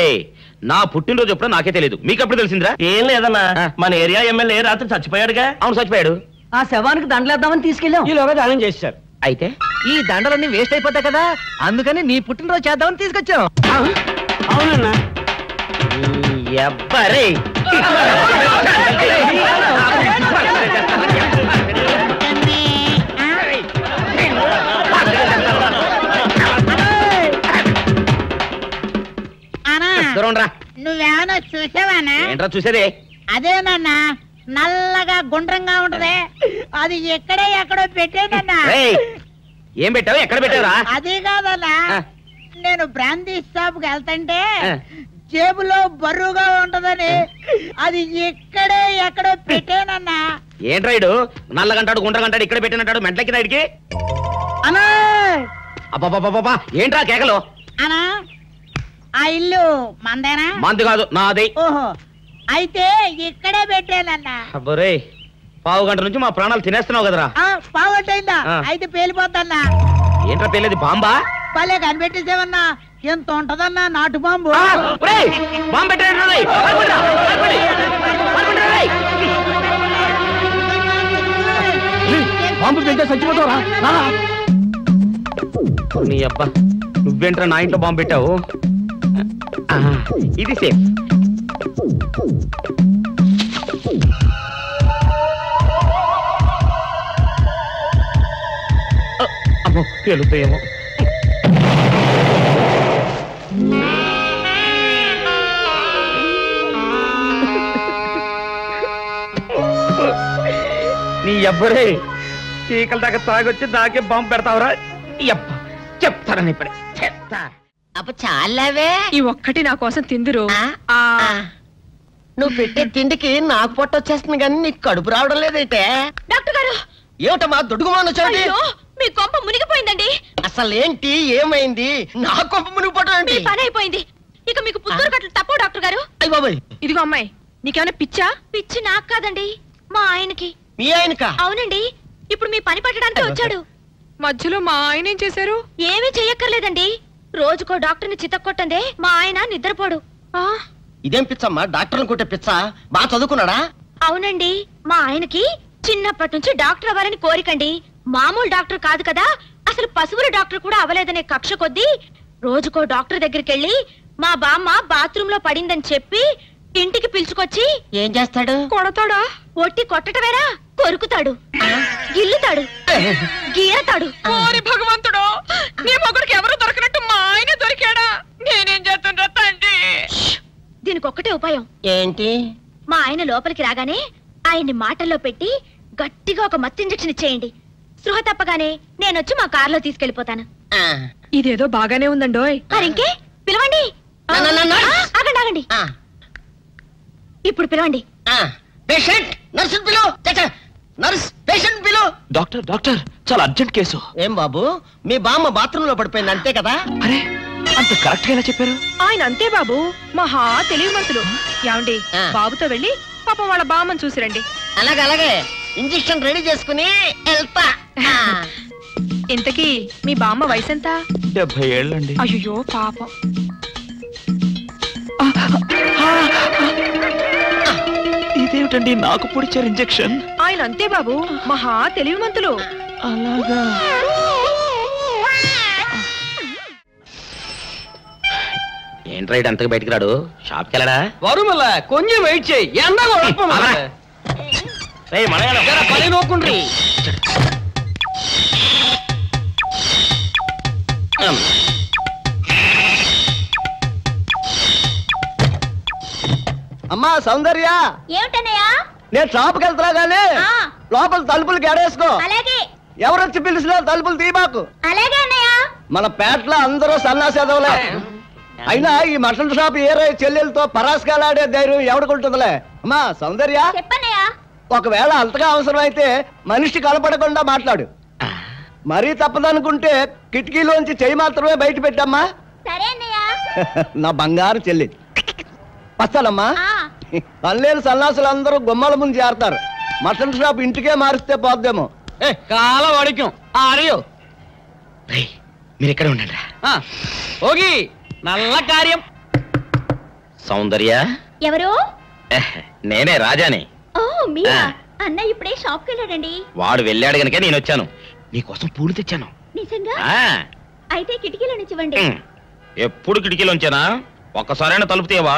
నా పుట్టినరోజు ఎప్పుడో నాకే తెలియదు, మీకు ఎప్పుడు తెలిసిందిరా? ఏం లేదన్నా, మన ఏరియా ఎమ్మెల్యే రాత్రి చచ్చిపోయాడుగా. అవును, చచ్చిపోయాడు. ఆ శవానికి దండలేద్దామని తీసుకెళ్ళాం, ఈలోగా దానం చేశారు. అయితే ఈ దండలన్నీ వేస్ట్ అయిపోతాయి కదా, అందుకని నీ పుట్టినరోజు చేద్దామని తీసుకొచ్చాం. అవునన్నా. ఎవ్వరే నువ్వేమన్నా చూసావానా? ఏంట్రా చూసేది? అదేనన్నా, నల్లగా గుండ్రంగా ఉంటది, అది ఎక్కడో పెట్టేదన్నా. ఏం పెట్టావు, ఎక్కడ పెట్టావురా? అది కాదన్నా, నేను బ్రాందీ షాప్ కి వెళ్తుంటే జేబులో బరువుగా ఉంటదని అది ఎక్కడో పెట్టానన్నా. ఏంట్రా ఇడు నల్లగంటాడు గుండ్రగంటాడు ఇక్కడ పెట్టినట్టాడు, మెంట్లెక్కిన ఇడికి? అన్నా అబ్బాబాబాబా, ఏంట్రా కేకలు? అన్నా, ఆ ఇల్లు మందేనా? మంది కాదు, నాది. ఓహో, అయితే ఇక్కడే పెట్టానన్నా. అబ్బరే, పావు గంట నుంచి మా ప్రాణాలు తినేస్తున్నావు కదరా. పావుగంటైందా? అయితే పేలిపోద్దన్నా. ఏంట్రా పేలేది, బాంబా? పల్లె కనిపెట్టేసేవన్నా, ఎంత ఉంటదన్నా నాటు బాంబు. బాంబు పెట్టాడు. బాంబు పెట్టే చచ్చిపోతావరా? నీ అబ్బా, నువ్వేంట్రా నా ఇంట్లో బాంబు పెట్టావు? ఇది సేఫ్. అమ్మో, పేలుతాయేమో. నీ అబ్బరే, చీకల దాకా తాగొచ్చి నాకే బాంబు పెడతావురా? చెప్తారని ఇప్పుడే చెప్తా. అప్పుడు చాలావే, ఈ ఒక్కటి నా కోసం తిందురు. నువ్వు పెట్టే తిండికి నాకు పొట్ట వచ్చేస్తుంది కానీ నీకు కడుపు రావడం లేదైతే. డాక్టర్ గారు, ఏమిటమ్మా దొడుగుమాను వచ్చాడు? మీ కొంప మునిగిపోయిందండి. అసలు ఏంటి, ఏమైంది? నా కొంప మునిగిపోవడం మీ పని అయిపోయింది, ఇక మీకు పుత్తూరు కట్టలు తప్పవు డాక్టర్ గారు. అయ్య బాబాయ్, ఇదిగో అమ్మాయి, నీకేమైనా పిచ్చా? పిచ్చి నాకు కాదండి, మా ఆయనకి. మీ ఆయనక? అవునండి, ఇప్పుడు మీ పని పట్టడానికి వచ్చాడు. మధ్యలో మా ఆయన ఏం చేశారు? ఏమీ చెయ్యక్కర్లేదండి, రోజుకో డాక్టర్ని చితక్కొట్టందే మా ఆయన నిద్రపోడు. ఇదేం పిచ్చమ్మా, డాక్టర్ని కొట్టే పిచ్చ? బాగా చదువుకున్నాడా? అవునండి, మా ఆయనకి చిన్నప్పటి నుంచి డాక్టర్ అవ్వాలని కోరికండి. మామూలు డాక్టర్ కాదు కదా, అసలు పశువుల డాక్టర్ కూడా అవ్వలేదనే కక్ష కొద్దీ రోజుకో డాక్టర్ దగ్గరికి వెళ్ళి మా బామ్మ బాత్రూమ్ లో పడిందని చెప్పి ఇంటికి పిలుచుకొచ్చి ఏం చేస్తాడు? కొడతాడా? ఒట్టి కొట్టటవేరా, కొరుకుతాడు, గిల్లుతాడు, గీరతాడు. ఓరి భగవంతుడు, నీ మొగుడికి ఎవరు దొరకనట్టు మా ఆయన దొరికాడా? నేనేం చేస్తుండ్రా తండ్రి? దీనికి ఒక్కటే ఉపాయం. ఏంటి? మా ఆయన లోపలికి రాగానే ఆయన్ని మాటల్లో పెట్టి గట్టిగా ఒక మత్తు ఇంజెక్షన్ ఇచ్చేయండి. స్పృహ తప్పగానే నేనొచ్చి మా కారులో తీసుకెళ్లిపోతాను. ఇదేదో బాగానే ఉందండోయ్. మరింకే పిలవండి. ఆగండి ఆగండి, ఇప్పుడు పిలవండి. పేషెంట్ నర్సు పిలు. నర్స్ పేషెంట్ పిలు. డాక్టర్ డాక్టర్, చాలా అర్జెంట్ కేసు. ఏం బాబు, మీ బామ్మ బాత్రూమ్ లో పడిపోయింది అంతే కదా? అరే, అంత కరెక్ట్ గా ఎలా చెప్పారు? ఆయన అంతే బాబు, మహా తెలివిమంతులు. ఏమండి, బాబుతో వెళ్ళి పాపం వాళ్ళ బామ్మని చూసిరండి. అలాగే అలాగే, ఇంజెక్షన్ రెడీ చేసుకుని వెళ్తా. ఇంతకీ మీ బామ్మ వయసు ఎంత? 70 ఏళ్ళండి. అయ్యో పాపం. ఇదేమిటండి నాకు పొడిచారు ఇంజెక్షన్? ఆయన అంతే బాబు, మహా తెలివిమంతులు. అలాగా? ఏంట్రా ఇటు అంతకు బయటికి రాడు? షాప్కి వెళ్ళడా? వరుమల కొంచెం వెయిట్ చేయి. పని నోకుండ్రి. అమ్మా సౌందర్య, ఏమిటన్నయ్యా? నేను షాప్కి వెళ్తున్నా గానీ లోపల తలుపులు గడేసుకో. అలాగే. ఎవరొచ్చి పిలిచినా తలుపులు తీయబాకు. అలాగే అన్నయ్య. మన పేటలో అందరూ సన్నాసేదవులే. అయినా ఈ మటన్ షాప్ ఏరే చెల్లెలతో పరాస్కాలాడే ధైర్యం ఎవడుకుంటుందిలే. అమ్మా సౌందర్య, చెప్పన్నయ్యా. ఒకవేళ అంతగా అవసరమైతే మనిషి కనపడకుండా మాట్లాడు. మరీ తప్పదనుకుంటే కిటికీలోంచి చెయ్యి మాత్రమే బయట పెట్టమ్మా. సరే అన్నయ్య. నా బంగారు చెల్లి. వస్తానమ్మా. పల్లెలు సన్నాసులు అందరూ గుమ్మల ముందు చేరతారు. మటన్ షాప్ ఇంటికే మారిస్తే పోద్దేమో. కాల వడికం ఆరియో. మీరు ఇక్కడే ఉండండి. ఓగి నల్ల కార్యం. సౌందర్య? ఎవరు? నేనే రాజాని. ఓ మీరా? అన్న ఇప్పుడే షాప్కి వెళ్ళాడండి. వాడు వెళ్ళాడు గనుక నేను వచ్చాను. నీకోసం పూలు తెచ్చాను. నిజంగా? అయితే కిటికీలో నుంచి ఇవ్వండి. ఎప్పుడు కిటికీలోంచేనా? ఒక్కసారైనా తలుపు తీయవా?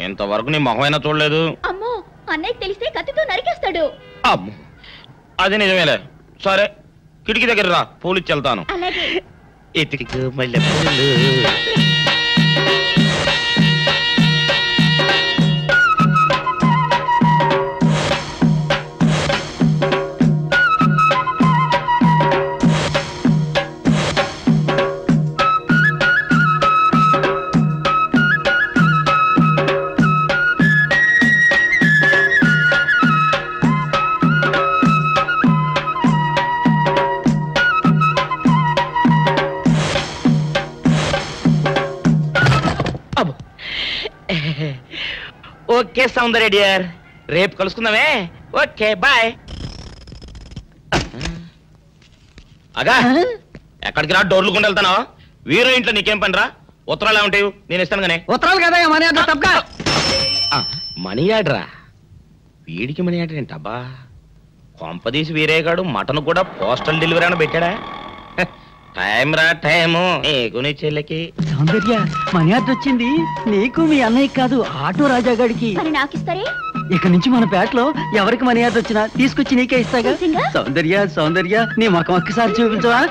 ఇంతవరకు నీ మొహమైనా చూడలేదు. అమ్మో, అన్నయ్య తెలిస్తే కత్తితో నరికేస్తాడు. అమ్మో, అది నిజమేలే. సరే, కిటికీ దగ్గర రా, పూలు ఇచ్చి వెళ్తాను. అలాగే. ఇటుకు మల్లె పూలు. ఓకే సౌందర్య డియర్, రేపు కలుసుకుందామే. Okay bye. అగా ఎక్కడికి రా, డోర్లు కొండ వెళ్తానా? వీరో ఇంట్లో నీకేం పని రా? ఉత్తరాలు ఏమంటాయి? నేను ఇస్తాను గానే. ఉత్తరాలు కదా మనీ ఆర్డర్ తప్ప. మనీ ఆర్డరా? వీడికి మనీ ఆర్డర్ ఏంటబ్బా? కొంపదీసి వీరేగాడు మటన్ కూడా పోస్టల్ డెలివరీ అని పెట్టాడా? టైం రా టైము నీకు నీ చెల్లెకి. సౌందర్య, మనీ ఆర్డర్ వచ్చింది. నీకు మీ అన్నయ్య కాదు, ఆటో రాజా గాడికి. మరి నాకిస్తారే? ఇక నుంచి మన పేటలో ఎవరికి మనీ ఆర్డర్ వచ్చినా తీసుకొచ్చి నీకే ఇస్తాగా. సౌందర్య సౌందర్య, నీ ముఖం ఒక్కసారి చూపించవా?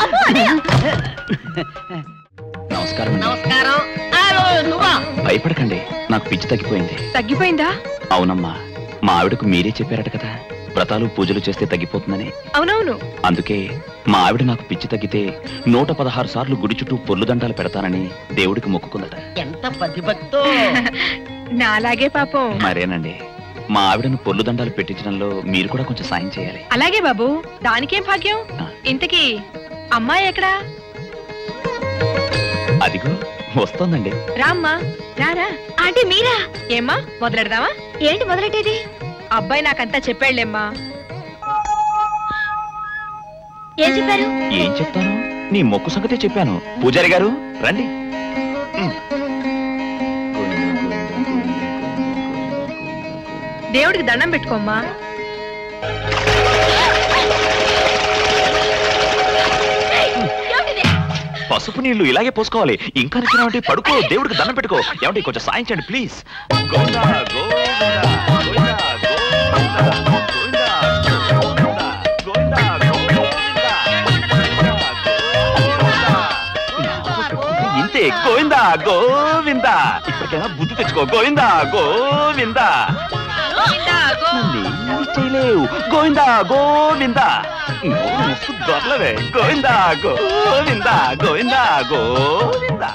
నమస్కారం. నమస్కారం. భయపడకండి, నాకు పిచ్చి తగ్గిపోయింది. తగ్గిపోయిందా? అవునమ్మా, మా ఆవిడకు మీరే చెప్పారట కదా, వ్రతాలు పూజలు చేస్తే తగ్గిపోతుందని. అవునవును. అందుకే మా ఆవిడ నాకు పిచ్చి తగ్గితే 116 సార్లు గుడి చుట్టూ పొర్లు దండాలు పెడతానని దేవుడికి మొక్కుకుందట. ఎంత ప్రతిభక్తో. నాలాగే పాపం. మరేనండి, మా ఆవిడను పొర్లు దండాలు పెట్టించడంలో మీరు కూడా కొంచెం సాయం చేయాలి. అలాగే బాబు, దానికేం భాగ్యం. ఇంతకీ అమ్మాయి ఎక్కడా? అదిగో వస్తోందండి. రామ్మా, రారా. ఆంటీ మీరా? ఏమ్మా, మొదలెడదామా? ఏంటి మొదలెట్టేది? అబ్బాయి నాకంతా చెప్పాడులేమ్మా. ఏం చెప్పారు? ఏం చెప్తాను, నీ మొక్కు సంగతే చెప్పాను. పూజారి గారు రండి. దేవుడికి దండం పెట్టుకోమ్మా. పసుపు నీళ్లు ఇలాగే పోసుకోవాలి. ఇంకా నచ్చినావంటే పడుకో, దేవుడికి దండం పెట్టుకో. ఏమంటే కొంచెం సాయం చేయండి ప్లీజ్. గోవిందా గోవిందా గోవిందా గోవిందా గోవిందా గోవిందా ఇంతే. గోవిందా గోవిందా. ఇప్పటికైనా బుద్ధి తెచ్చుకో. గోవిందా గోవిందా. చేయలేవు. గోవిందా గోవిందా. దొరలవే. గోవిందా గోవిందా గోవిందా గోవిందా.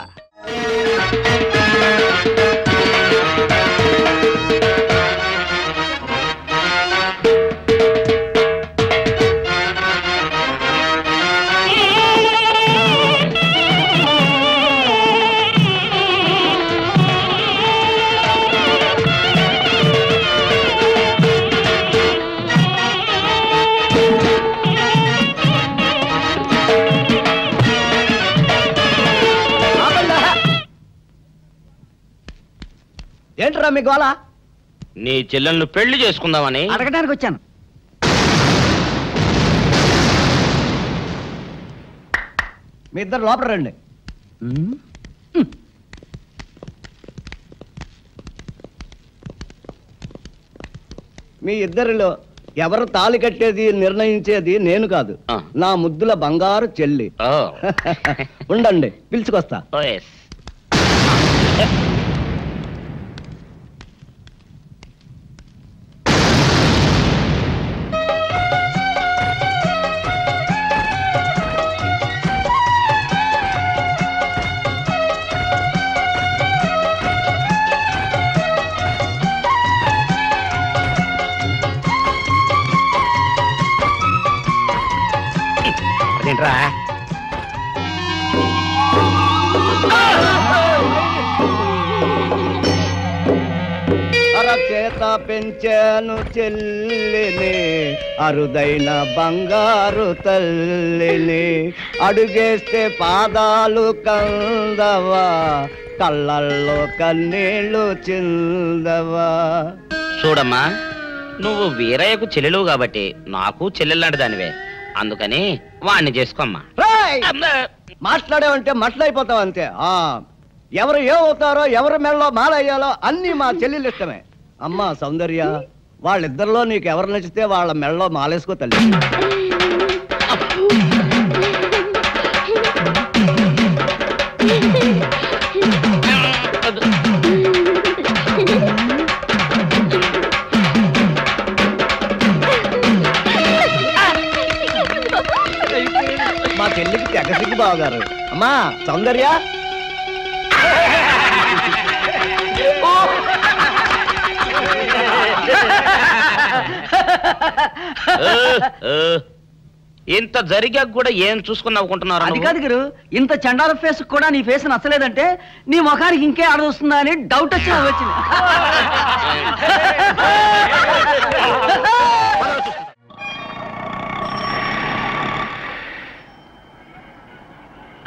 ఏంట్రా మీ గోళ? నీ చెల్లెలను పెళ్లి చేసుకుందామని అడగడానికి వచ్చాను. మీ ఇద్దరు లోపల రండి. మీ ఇద్దరిలో ఎవరు తాళి కట్టేది నిర్ణయించేది నేను కాదు, నా ముద్దుల బంగారు చెల్లి. ఉండండి, పిలుచుకొస్తా. ఏంట్రా అరచేత పెంచాను చెల్లిని, అరుదైన బంగారు తల్లిని. అడుగేస్తే పాదాలు కందవా, కళ్ళల్లో కన్నీళ్లు చిందవా. చూడమ్మా, నువ్వు వీరయ్యకు చెల్లెలు కాబట్టి నాకు చెల్లెల్లాంటి దానివే. అందుకని వాణ్ణి చేసుకోమ్మా. మాట్లాడేవంటే మట్లయిపోతావు అంతే. ఎవరు ఏమవుతారో, ఎవరి మెడలో మాలయ్యాలో అన్ని మా చెల్లెలు ఇష్టమే. అమ్మా సౌందర్య, వాళ్ళిద్దరిలో నీకు ఎవరు నచ్చితే వాళ్ళ మెడలో మాలేసుకో తల్లి. మా చెల్లికి తెగసిగ్గు బావగారు. అమ్మా సౌందర్య, ఇంత జరిగాక కూడా ఏం చూసుకుని నవ్వుకుంటున్నారు? అది కాదు గురు, ఇంత చండాల ఫేస్ కూడా నీ ఫేస్ నచ్చలేదంటే నీ ముఖానికి ఇంకే ఆడదొస్తుందా అని డౌట్ వచ్చి వచ్చింది.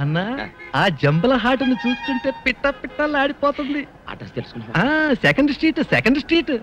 అన్నా, ఆ జంబల హాటును చూస్తుంటే పిట్ట పిట్టలాడిపోతుంది. అడ్రస్ తెలుసుకున్నా. Second street, second street.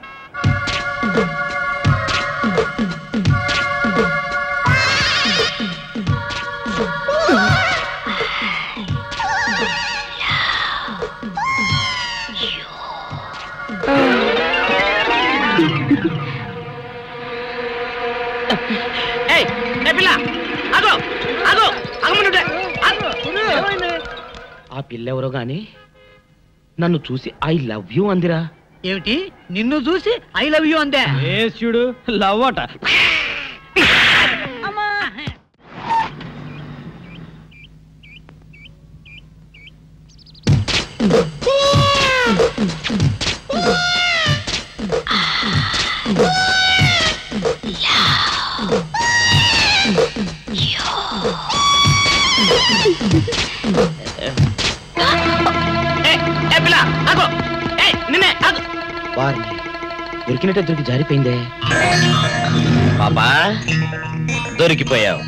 ఆ పిల్లెవరో గాని నన్ను చూసి ఐ లవ్ యూ అందిరా. ఏమిటి, నిన్ను చూసి ఐ లవ్ యూ అందే? చూడు, లవ్ అట. దొరికినట్టే దొరికి జారిపోయిందే. పాపా దొరికిపోయావు.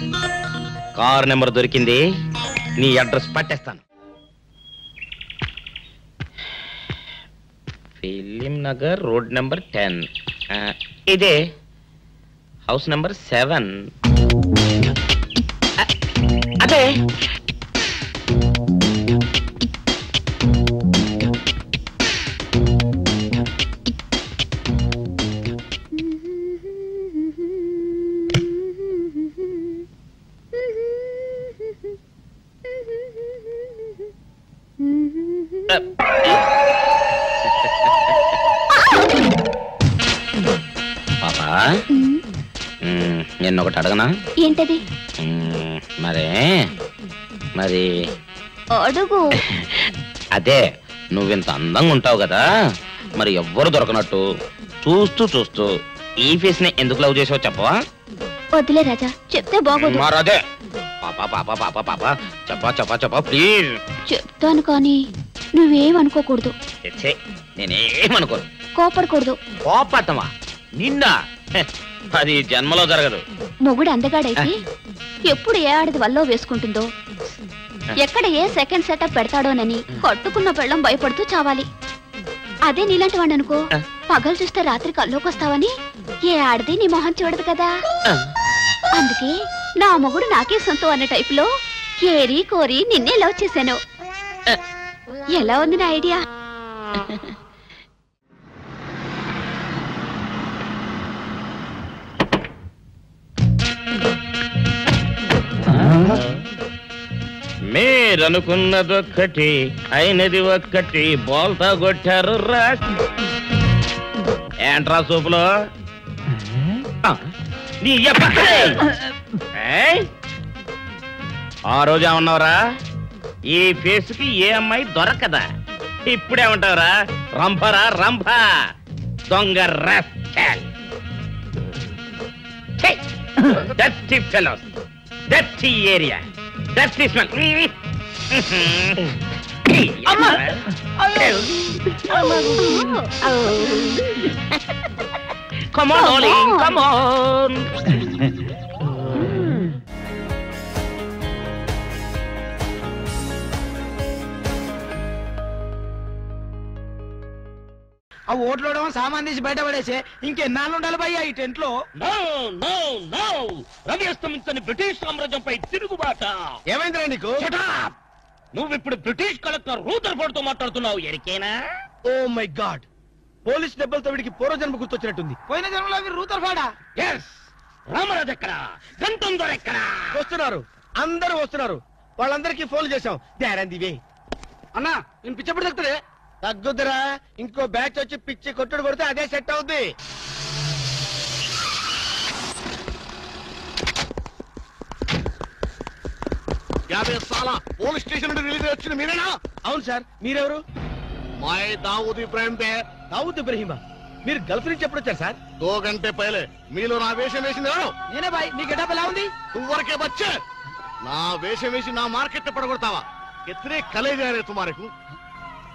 కారు నెంబర్ దొరికింది, నీ అడ్రస్ పట్టేస్తాను. Film Nagar road number 10. ఇదే హౌస్ నెంబర్ 7. అదే పాపా నేను ఒకటి అడగనా? ఏంటది? మరి అడుగు. అదే నువ్వింత అందంగా ఉంటావు కదా, మరి ఎవ్వరు దొరకనట్టు చూస్తూ చూస్తూ ఈ ఫేస్ ని ఎందుకు లవ్ చేసావు చెప్పవా? వద్దులే రాజా, చెప్తే బాగోదు. మరదే పాపా పాపా పాపా పాపా చెప్పా చెప్పా చెప్పా ప్లీజ్. చెప్తాను కానీ నువ్వేమనుకోకూడదు. నేనేమనుకోను. కోపడకూడదు. కోపడతామా? నిన్న అది జన్మలో జరగదు. మొగుడు అందగాడైతే ఎప్పుడు ఏ ఆడది వల్లో వేసుకుంటుందో, ఎక్కడ ఏ సెకండ్ సెటప్ పెడతాడోనని కట్టుకున్న పెళ్ళం భయపడుతూ చావాలి. అదే నీలాంటి వాడు అనుకో, పగలు చూస్తే రాత్రి కల్లోకొస్తావని ఏ ఆడది నీ మొహం చూడదు కదా. అందుకే నా మొగుడు నాకే సొంతం అన్న టైప్ లో ఏరి కోరి నిన్నే లవ్ చేశాను. ఎలా ఉంది నా ఐడియా? మీరనుకున్నదొక్కటి అయినది ఒక్కటి, బోల్తా కొట్టారు రా. ఏంట్రా సూపులో ఆ రోజు ఏమన్నావురా? ఈ ఫేస్ కి ఏ అమ్మాయి దొరకదా? ఇప్పుడేమంటావురా? రంభరా రంభ దొంగ rascal. Dirty fellows, dirty area, dirty smell. Come on, darling, come on. ఆ ఓట్లోడేమో సామాన్ తీసి బయట పడేసే ఇంకెన్నాళ్ళు ఉండాలి భయ్యా ఈ టెంట్ లో? రవి అస్తమించని బ్రిటిష్ సామ్రాజ్యంపై తిరుగుబాట. ఏమైందిరా నీకు? నువ్వు ఇప్పుడు బ్రిటిష్ కలెక్టర్ రూదర్ఫోర్డ్ తో మాట్లాడుతున్నావు. ఎరికేనా? ఓ మై గాడ్, పోలీస్ దెబ్బలతో వీడికి పూర్వజన్మ గుర్తొచ్చినట్టుంది. పోయిన జన్మలో అవి రూదర్ఫోర్డా? ఎస్. రామరాజు ఎక్కడ? గంటం దొర ఎక్కడ? వస్తున్నారు, అందరూ వస్తున్నారు. వాళ్ళందరికీ ఫోన్ చేశాం. వే అన్నా, నేను పిచ్చప్పుడు తగ్గుతుంది. తగ్గుద్దురా, ఇంకో బ్యాచ్ వచ్చి పిచ్చి కొట్టుడు కొడితే అదే సెట్ అవుద్ది. పోలీస్ స్టేషన్ నుండి రిలీజ్ వచ్చింది మీరేనా? అవును సార్. మీరెవరు? మై దావూద్ ఇబ్రాహిం పేర్. దావూద్ ఇబ్రహీమా? మీరు గల్ఫ్ నుంచి ఎప్పుడు వచ్చారు సార్? 2 గంటే పైలే. మీలో నా వేషం వేసింది ఎవరు? నేనే బాయ్. నీ గెటప్ ఎలా ఉంది? నువ్వరకే బచ్చే. నా వేషం వేసి నా మార్కెట్ పడగొడతావా? कितने कले जा रहे तुम्हारे को?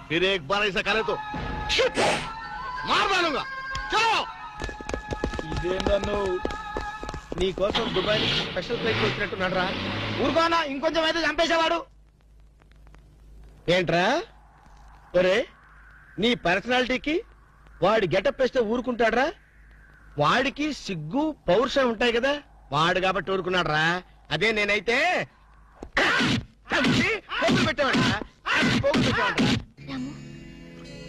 फिर एक बार ऐसा करे तो मार डालूंगा. चलो. ఇదేందన్ను నీ కోసం దుబాయ్ నుంచి స్పెషల్ ఫ్లైట్ వచ్చినట్టున్నాడు రా. ఊరుకోనా, ఇంకొంచెం అయితే చంపేసేవాడు. ఏంట్రా ఒరే, నీ పర్సనాలిటీకి వాడి గెటప్ వేస్తే ఊరుకుంటాడ్రా? వాడికి సిగ్గు పౌరుషం ఉంటాయి కదా, వాడు కాబట్టి ఊరుకున్నాడు రా. అదే నేనైతే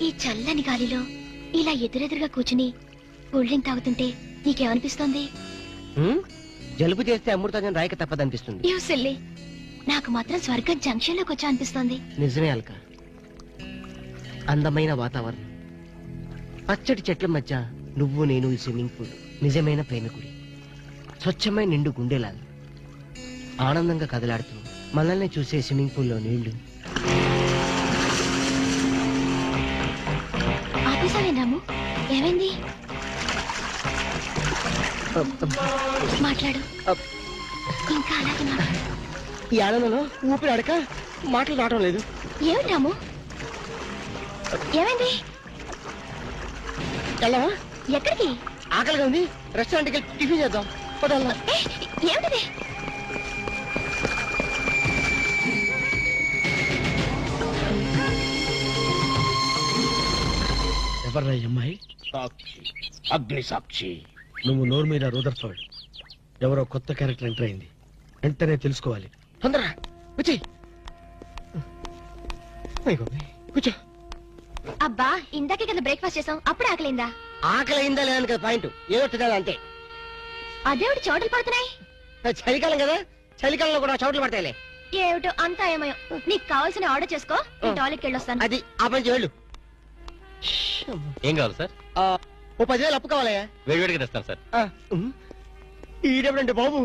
ఈ చల్లని గాలిలో ఇలా ఎదురెదురుగా కూర్చుని కూల్ డ్రింక్ తాగుతుంటే నీకేమనిపిస్తోంది? జలుబు చేస్తే అమృతాజన్ రాయక తప్పదనిపిస్తుంది. యూసిల్లీ, నాకు మాత్రం స్వర్గం జంక్షన్ లోకి వచ్చా అనిపిస్తోంది. నిజమే అల్క, అందమైన వాతావరణం, పచ్చటి చెట్ల మధ్య నువ్వు నేను, ఈ స్విమ్మింగ్ పూల్ నిజమైన ప్రేమికుడి, స్వచ్ఛమైన నిండు గుండెలాలు ఆనందంగా కదలాడుతూ మనల్ని చూసే స్విమ్మింగ్ పూల్లో నీళ్లు. ఆపేసావేనాము? ఏమైంది? మాట్లాడు, ఇంకా అలాగే మాట్లాడు. ఈ ఆనందంలో ఊపిరి అడక మాటలు రావడం లేదు. ఏమిటాము? ఏమైంది? వెళ్ళవా? ఎక్కడికి? ఆకలిగా ఉంది, రెస్టారెంట్కి టిఫిన్ చేద్దాం. పదల్లా. ఏమిటిది? ఎవర్రా ఈ అమ్మాయి? సాక్షి, అగ్ని సాక్షి. నువ్వు నోరు మీద రూదర్ఫర్డ్. ఎవరో కొత్త క్యారెక్టర్ ఎంటర్ అయింది, వెంటనే తెలుసుకోవాలి. తొందరగా వచ్చి కూర్చో. అబ్బా ఇందాకే కదా బ్రేక్ఫాస్ట్ చేసాం, అప్పుడే ఆకలిందా? ఆకలి అయిందా లేదని కదా పాయింట్, ఏదో తినాలి అంతే. అదేవిడి చోటలు పడుతున్నాయి. చలికాలం కదా, చలికాలంలో కూడా చోట్లు పడతాయిలే. ఏమిటో అంతా ఏమయో. నీకు కావాల్సిన ఆర్డర్ చేసుకో, టాయిలెట్కి వెళ్ళొస్తాను. అది ఆ పని వెళ్ళు. ఏం కావాలి సార్? ఓ 10,000 అప్పు కావాలయ్యా. వేడివేడిగా తెస్తాను సార్. ఈడెవడంటే బాబు,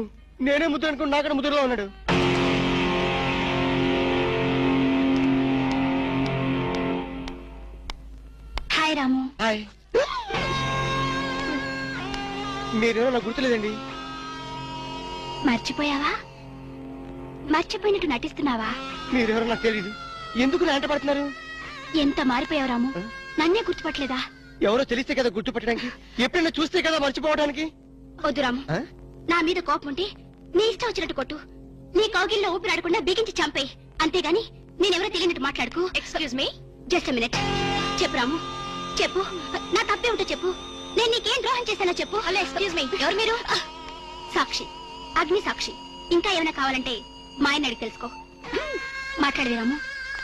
నేనే ముద్దు అనుకుని నాకడ ముద్దులో ఉన్నాడు. హాయ్ రాము. హాయ్. మీరేమో నాకు గుర్తులేదండి. మర్చిపోయావా? మర్చిపోయినట్టు నటిస్తున్నావా? మీరెవరో నాకు తెలీదు. ఎందుకు నా అంట పడుతున్నారు? ఎంత మారిపోయావు రాము, నన్నే గుర్తుపట్టలేదా? ఎవరో తెలిస్తే కదా గుర్తుపట్టడానికి, ఎప్పుడైనా చూస్తే కదా మర్చిపోవడానికి. వద్దు రాము, నా మీద కోపం ఉంటే నీ ఇష్టం వచ్చినట్టు కొట్టు, నీ కౌగిల్లో ఊపిరాడకుండా బిగించి చంపే. అంతేగాని నేనెవరో తెలియనట్టు మాట్లాడుకు. Excuse me, just minute. చెప్పు రాము, చెప్పు. నా తప్పే ఉంటే చెప్పు. నేను నీకేం ద్రోహం చేశానో చెప్పు. హలో ఎక్స్క్యూజ్ మీ, ఎవరు మీరు? సాక్షి, అగ్ని సాక్షి. ఇంకా ఏమైనా కావాలంటే మా ఆయన అడిగి తెలుసుకో. మాట్లాడేది రాము,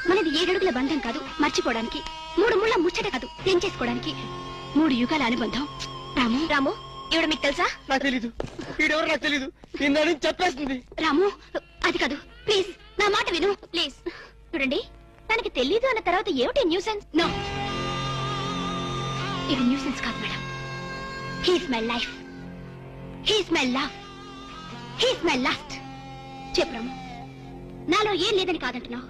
మనది 7 అడుగుల బంధం కాదు మర్చిపోవడానికి, 3 ముళ్ళ ముచ్చట కాదు తెంచేసుకోవడానికి, 3 యుగాల అనుబంధం. రాము రాము, ఈవిడ మీకు తెలుసా? నాకు తెలీదు. ఈడెవరో నాకు తెలీదు. నిన్న చెప్పేస్తుంది. రాము అది కాదు, ప్లీజ్ నా మాట విను ప్లీజ్. చూడండి, తనకి తెలీదు అన్న తర్వాత ఏమిటి న్యూసెన్స్? నో, ఇది న్యూసెన్స్ కాదు madam. He's my life, he's my love, he's my last. చెప్పు రాము, నాలో ఏం లేదని కాదంటున్నావు,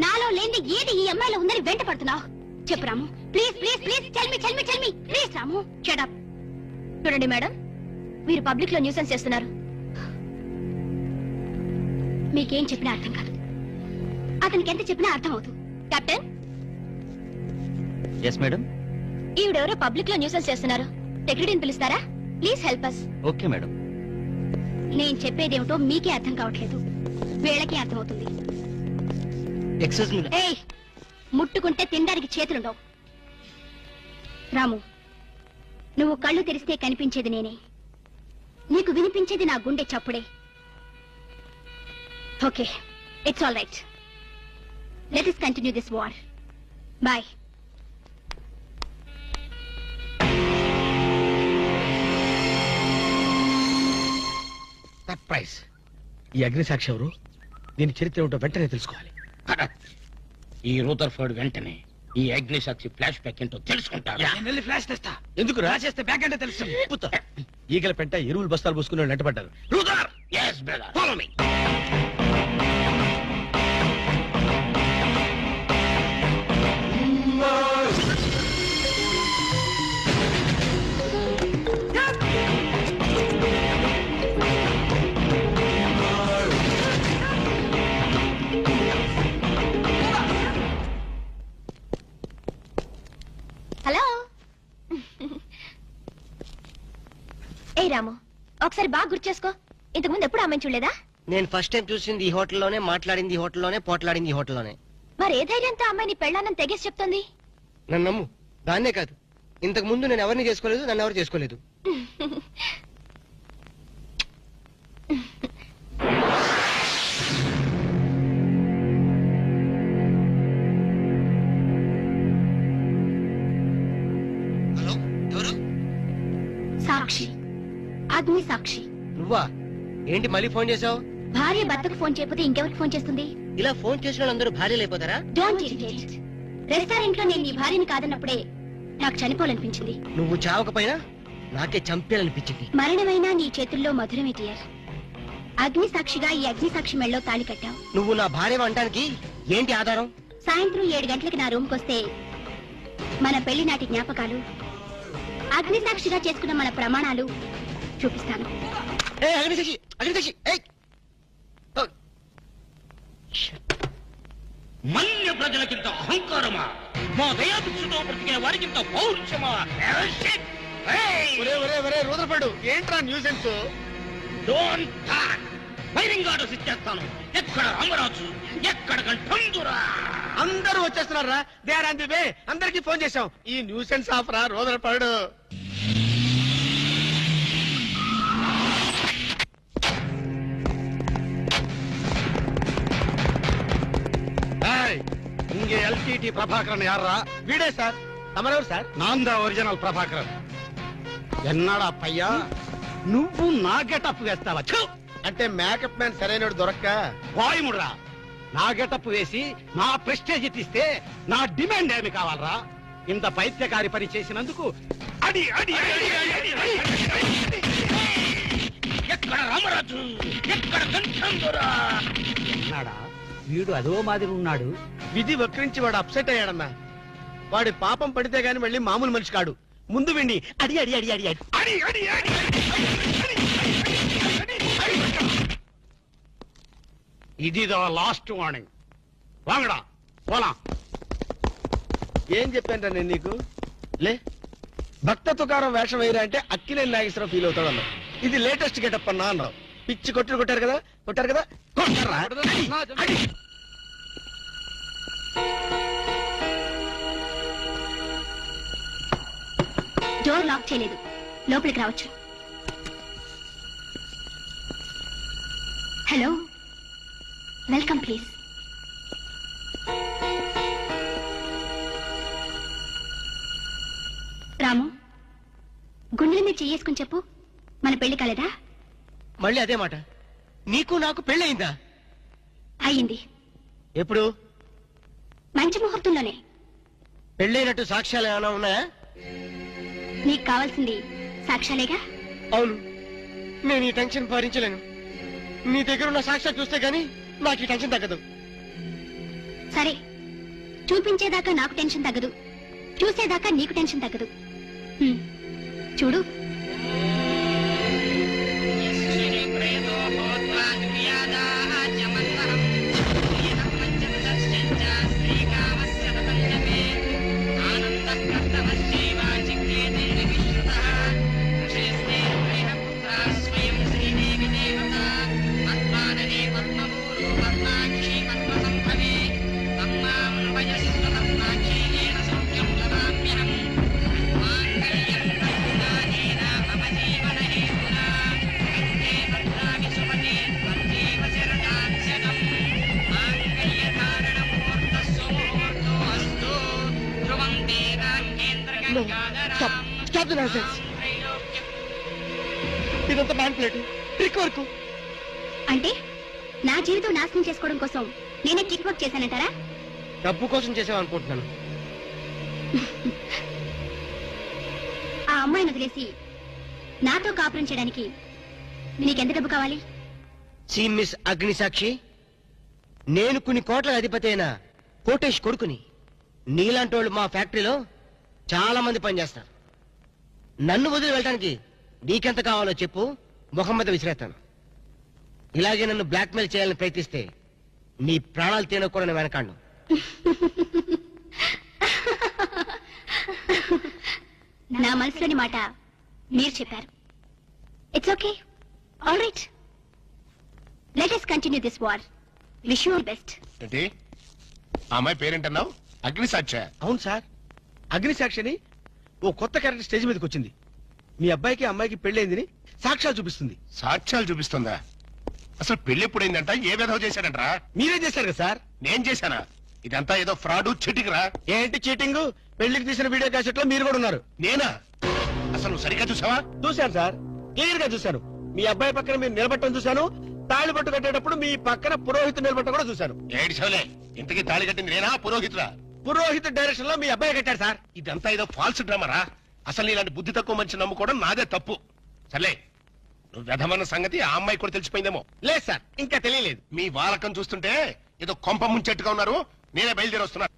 నాలో లేని ఏది ఈ అమ్మాయిలో ఉందని వెంట పడుతున్నావు. చెప్పు Ramu, please please please tell me please. Ramu shut up. చూడండి మేడం, మీరు పబ్లిక్ లో న్యూసెన్స్ చేస్తున్నారు. మీకేం చెప్పినా అర్థం కాదు, అతనికి ఎంత చెప్పినా అర్థం అవుతుంది. కెప్టెన్. Yes madam. ఈవిడెవరో పబ్లిక్ లో న్యూసెన్స్ చేస్తున్నారు, సెక్రటరీని పిలుస్తారా? Please help us. Okay madam. నేను చెప్పేదేమిటో మీకే అర్థం కావట్లేదు, వీళ్ళకి అర్థమవుతుంది. Excuse me. ఏయ్, ముట్టుకుంటే తినడానికి చేతులుండవు. రాము, నువ్వు కళ్ళు తెరిస్తే కనిపించేది నేనే, నీకు వినిపించేది నా గుండె చప్పుడే. Okay, it's all right. Let us continue this war. Bye. Surprise. ఈ అగ్ని సాక్షి ఎవరు? దీని చరిత్ర ఏమిటో వెంటనే తెలుసుకోవాలి. ఈ రూదర్ఫర్డ్ వెంటనే ఈ అగ్ని సాక్షి ఫ్లాష్ బ్యాక్ ఏంటో తెలుసుకుంటాడు. ఫ్లాష్ తెస్తా. ఎందుకు రాసేస్తే బ్యాక్ అంటే తెలుసు. ఈగల పెంట ఎరువులు బస్తాలు పూసుకుని వెంటబడ్డారు. రూదర్, yes brother, follow me. Hello. ఏ రాము, ఒకసారి బాగా గుర్తు చేసుకో, ఇంతకు ముందు ఎప్పుడు అమ్మాయిని చూడలేదా? నేను ఫస్ట్ టైం చూసింది ఈ హోటల్లోనే, మాట్లాడింది ఈ హోటల్లోనే, పోట్లాడింది ఈ హోటల్లోనే. మరి ఏ ధైర్యంతో అమ్మాయిని పెళ్ళానని తెగేసి చెప్తుంది? నన్ను నమ్ము, దాన్నే కాదు, ఇంతకు ముందు నేను ఎవరిని చేసుకోలేదు, నన్ను ఎవరు చేసుకోలేదు. హలో, ఎవరు? సాక్షి, అగ్ని సాక్షి. నువ్వా? ఏంటి మళ్ళీ ఫోన్ చేసావు? భార్య భర్తకు ఫోన్ చేయకపోతే ఇంకెవరికి ఫోన్ చేస్తుంది? ఇలా ఫోన్ చేసిన వాళ్ళందరూ భార్యలు అయిపోతారా? Don't irritate. రెస్టారెంట్ లో నేను నీ భార్యని కాదన్నప్పుడే నాకు చనిపోవాలనిపించింది. నువ్వు చావకపోయినా నాకే చంపేయాలనిపించింది. మరణమైనా నీ చేతుల్లో మధురమే డియర్. అగ్ని సాక్షిగా ఈ అగ్ని సాక్షి మెళ్ళలో తాళి కట్టావు. నువ్వు నా భార్య అనడానికి ఏంటి ఆధారం? సాయంత్రం 7 గంటలకి నా రూమ్ కొస్తే మన పెళ్లి నాటి జ్ఞాపకాలు, అగ్ని సాక్షిగా చేసుకున్న మన ప్రమాణాలు చూపిస్తాను. మన్య ప్రజలకింత అహంకారమా? మా దయాభిక్షతో బ్రతికే వారికింత పౌరుషమా? రూదర్ఫర్డ్, ఏంట్రా nuisance? Don't talk. Firing orders ఇచ్చేస్తాను. ఎక్కడ రామరాజు, ఎక్కడ కంఠందురా. అందరూ వచ్చేస్తున్నారా? They are on the way. అందరికి ఫోన్ చేశాం. ఈ న్యూసెన్స్ ఆఫరా రోజుల పడు. ఇంగే ఎల్టీటీ ప్రభాకరన్ యారా? వీడే sir. తమరెవరు sir? Nanda original Prabhakaran. ఎన్నాడా పయ్యా నువ్వు నా గెటప్ వేస్తావా? అంటే మేకప్ మ్యాన్ సరైనడు దొరక్క వాయుముడ్రా. నా గెటప్ వేసి నా ప్రెస్టేజ్ తీస్తే నా డిమాండ్ ఏమి కావాలరా? ఇంత పైత్యకారి పని చేసినందుకు అడి అడి అడి అడి అడి అడి. ఎక్కడ రామరాజు, ఎక్కడ కంఠందొరా? ఎన్నాడా వీడు అదో మాదిరి ఉన్నాడు. విధి వక్రించి వాడు అప్సెట్ అయ్యాడన్నా. వాడి పాపం పడితే గాని మళ్ళీ మామూలు మనిషి కాడు. ముందు విండి అడి అడి అడి అడి అడి అడి అడి అడి. ఇది లాస్ట్ వార్నింగ్. వాంగడా పోలా. ఏం చెప్పాను నేను నీకు? లే, భక్త తుకారం వేషం వేయరా అంటే అక్కినేని నాగేశ్వరరావు ఫీల్ అవుతాడు అన్నావు. ఇది లేటెస్ట్ గెటప్ అన్నా అన్నావు. పిచ్చి కొట్టారు కదా కొట్టారా? డోర్ లాక్ చేయలేదు, లోపలికి రావచ్చు. Hello, welcome please. రాము, గుండెల మీద చెయ్యేసుకుని చెప్పు, మన పెళ్లి కాలేదా? మళ్ళీ అదే మాట. నీకు నాకు పెళ్ళయిందా? అయ్యింది. ఎప్పుడు? మంచి ముహూర్తంలోనే. పెళ్ళైనట్టు సాక్ష్యాలు ఏమైనా ఉన్నాయా? నీకు కావాల్సింది సాక్ష్యాలేగా? అవును. నేను ఈ టెన్షన్ భరించలేను. నీ దగ్గర ఉన్న సాక్ష్యాలు చూస్తే గానీ నాకు ఈ టెన్షన్ తగ్గదు. సరే, చూపించేదాకా నాకు టెన్షన్ తగ్గదు, చూసేదాకా నీకు టెన్షన్ తగ్గదు. చూడు. ఇదంతా మ్యానిపులేట్, ట్రిక్ వర్క్. అంటే నా జీవితం నాశనం చేసుకోవడం కోసం నేనే ట్రిక్ వర్క్ చేశానంటారా? డబ్బు కోసం చేసావనుకుంటున్నాను. ఆ అమ్మాయిని వదిలేసి నాతో కాపురం చేయడానికి నీకెంత డబ్బు కావాలి? సి మిస్ అగ్నిసాక్షి, నేను కొన్ని కోట్ల అధిపతి అయిన కోటేష్ కొడుకుని. నీలాంటి వాళ్ళు మా ఫ్యాక్టరీలో చాలా మంది పనిచేస్తారు. నన్ను వదిలి వెళ్ళడానికి నీకెంత కావాలో చెప్పు, ముఖం మీద విసిరేస్తాను. ఇలాగే నన్ను బ్లాక్మెయిల్ చేయాలని ప్రయత్నిస్తే నీ ప్రాణాలు తినకూడని నేను వెనకాండు. నా మనసులోని మాట మీరు చెప్పారు. It's okay, all right. Let us continue this war. Wish you all best. ఏంటి ఆ అమ్మాయి పేరేంటన్నావు? అగ్నిసాక్ష? అవును సార్, అగ్నిసాక్షిని ఓ కొత్త క్యారెక్టర్ స్టేజ్ మీదకి వచ్చింది. మీ అబ్బాయికి అమ్మాయికి పెళ్ళైందని సాక్ష్యాలు చూపిస్తుంది. సాక్ష్యాలు చూపిస్తుందా? అసలు పెళ్లి ఎప్పుడైందంట? ఏ విధవ చేశాడంట్రా? మీరే చేశారు కదా సార్? నేను చేశానా? ఇదంతా ఏదో ఫ్రాడ్ చీటింగ్ రా. ఏంటి చీటింగ్? పెళ్లికి తీసిన వీడియో క్యాసెట్ లో మీరు కూడా ఉన్నారు. నేనా? అసలు నువ్వు సరిగ్గా చూసావా? చూశాను సార్, క్లియర్ గా చూశాను. మీ అబ్బాయి పక్కన మీరు నిలబట్టడం చూశాను. తాళి పట్టు కట్టేటప్పుడు మీ పక్కన పురోహితుడు నిలబట్టడం కూడా చూశాను. ఏడు చవలే, ఇంతకీ తాళి కట్టింది నేనా పురోహితుడా? పురోహిత డైరెక్షన్ లో మీ అబ్బాయి కట్టాడు సార్. ఇదంతా ఏదో ఫాల్స్ డ్రామారా. అసలు ఇలాంటి బుద్ధి తక్కువ మనిషి నమ్ముకోవడం నాదే తప్పు. సర్లే, నువ్వు వెధమన్న సంగతి ఆ అమ్మాయి కూడా తెలిసిపోయిందేమో. లేదు సార్, ఇంకా తెలియలేదు. మీ వాలకం చూస్తుంటే ఏదో కొంప ముంచెట్టుగా ఉన్నారు. నేనే బయలుదేరి వస్తున్నా.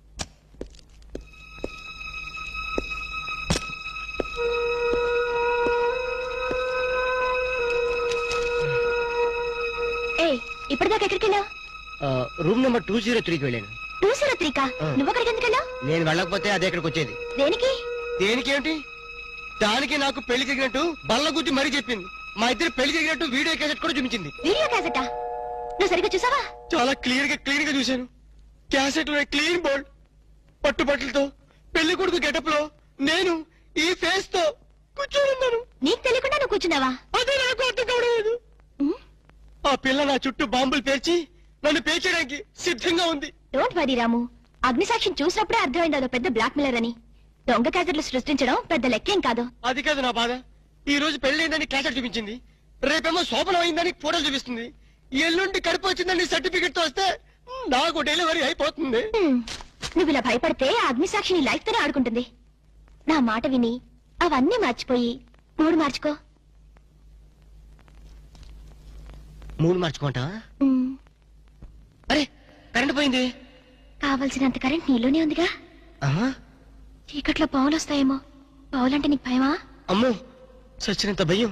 ఇప్పటిదాకా ఎక్కడికి వెళ్ళావు? రూమ్ నెంబర్ 203కి వెళ్ళాను. 203కా? నువ్వు అక్కడికి ఎందుకు వెళ్ళావు? నేను వెళ్ళకపోతే అదే ఇక్కడికి వచ్చేది. దేనికి? దేనికేమిటి? దానికి నాకు పెళ్లి జరిగినట్టు బల్ల గుద్ది మరీ చెప్పింది. మా ఇద్దరు పెళ్లి జరిగినట్టు వీడియో క్యాసెట్ కూడా చూపించింది. వీడియో క్యాసెటా? నువ్వు సరిగ్గా చూసావా? చాలా క్లియర్ గా చూశాను. క్యాసెట్లో క్లీన్ బోల్డ్ పట్టుబట్టలతో పెళ్లి కొడుకు గెటప్ లో నేను ఈ ఫేస్ తో కూర్చోనున్నాను. నీకు తెలియకుండా నువ్వు కూర్చున్నావా? అదే నాకు అర్థం కావడం. ఆ పిల్ల నా చుట్టూ బాంబులు పేర్చి నన్ను పేర్చడానికి సిద్ధంగా ఉంది. డోంట్ వరీ రాము, అగ్నిసాక్షిని చూసినప్పుడే అర్థమైంది అదో పెద్ద బ్లాక్ మెయిలర్ అని. దొంగ క్యాసెట్లు సృష్టించడం పెద్ద లెక్కేం కాదు. అది కాదు నా బాధ. ఈ రోజు పెళ్లైందని క్యాసెట్ చూపించింది, రేపేమో శోభనం అయిందని ఫోటోలు చూపిస్తుంది, ఎల్లుండి కడుపు వచ్చిందని సర్టిఫికెట్ తో వస్తే నాకు డెలివరీ అయిపోతుంది. నువ్వు ఇలా భయపడితే అగ్నిసాక్షిని లైఫ్ తోనే ఆడుకుంటుంది. నా మాట విని అవన్నీ మర్చిపోయి మూడు మార్చుకో. మూడు మార్చుకుంటా? అరే కరెంట్ పోయింది. కావలసినంత కరెంట్ నీలోనే ఉందిగా. చీకట్లో పావులు వస్తాయేమో. పావులంటే నీకు భయమా? అమ్మో, సచ్చినంత భయం.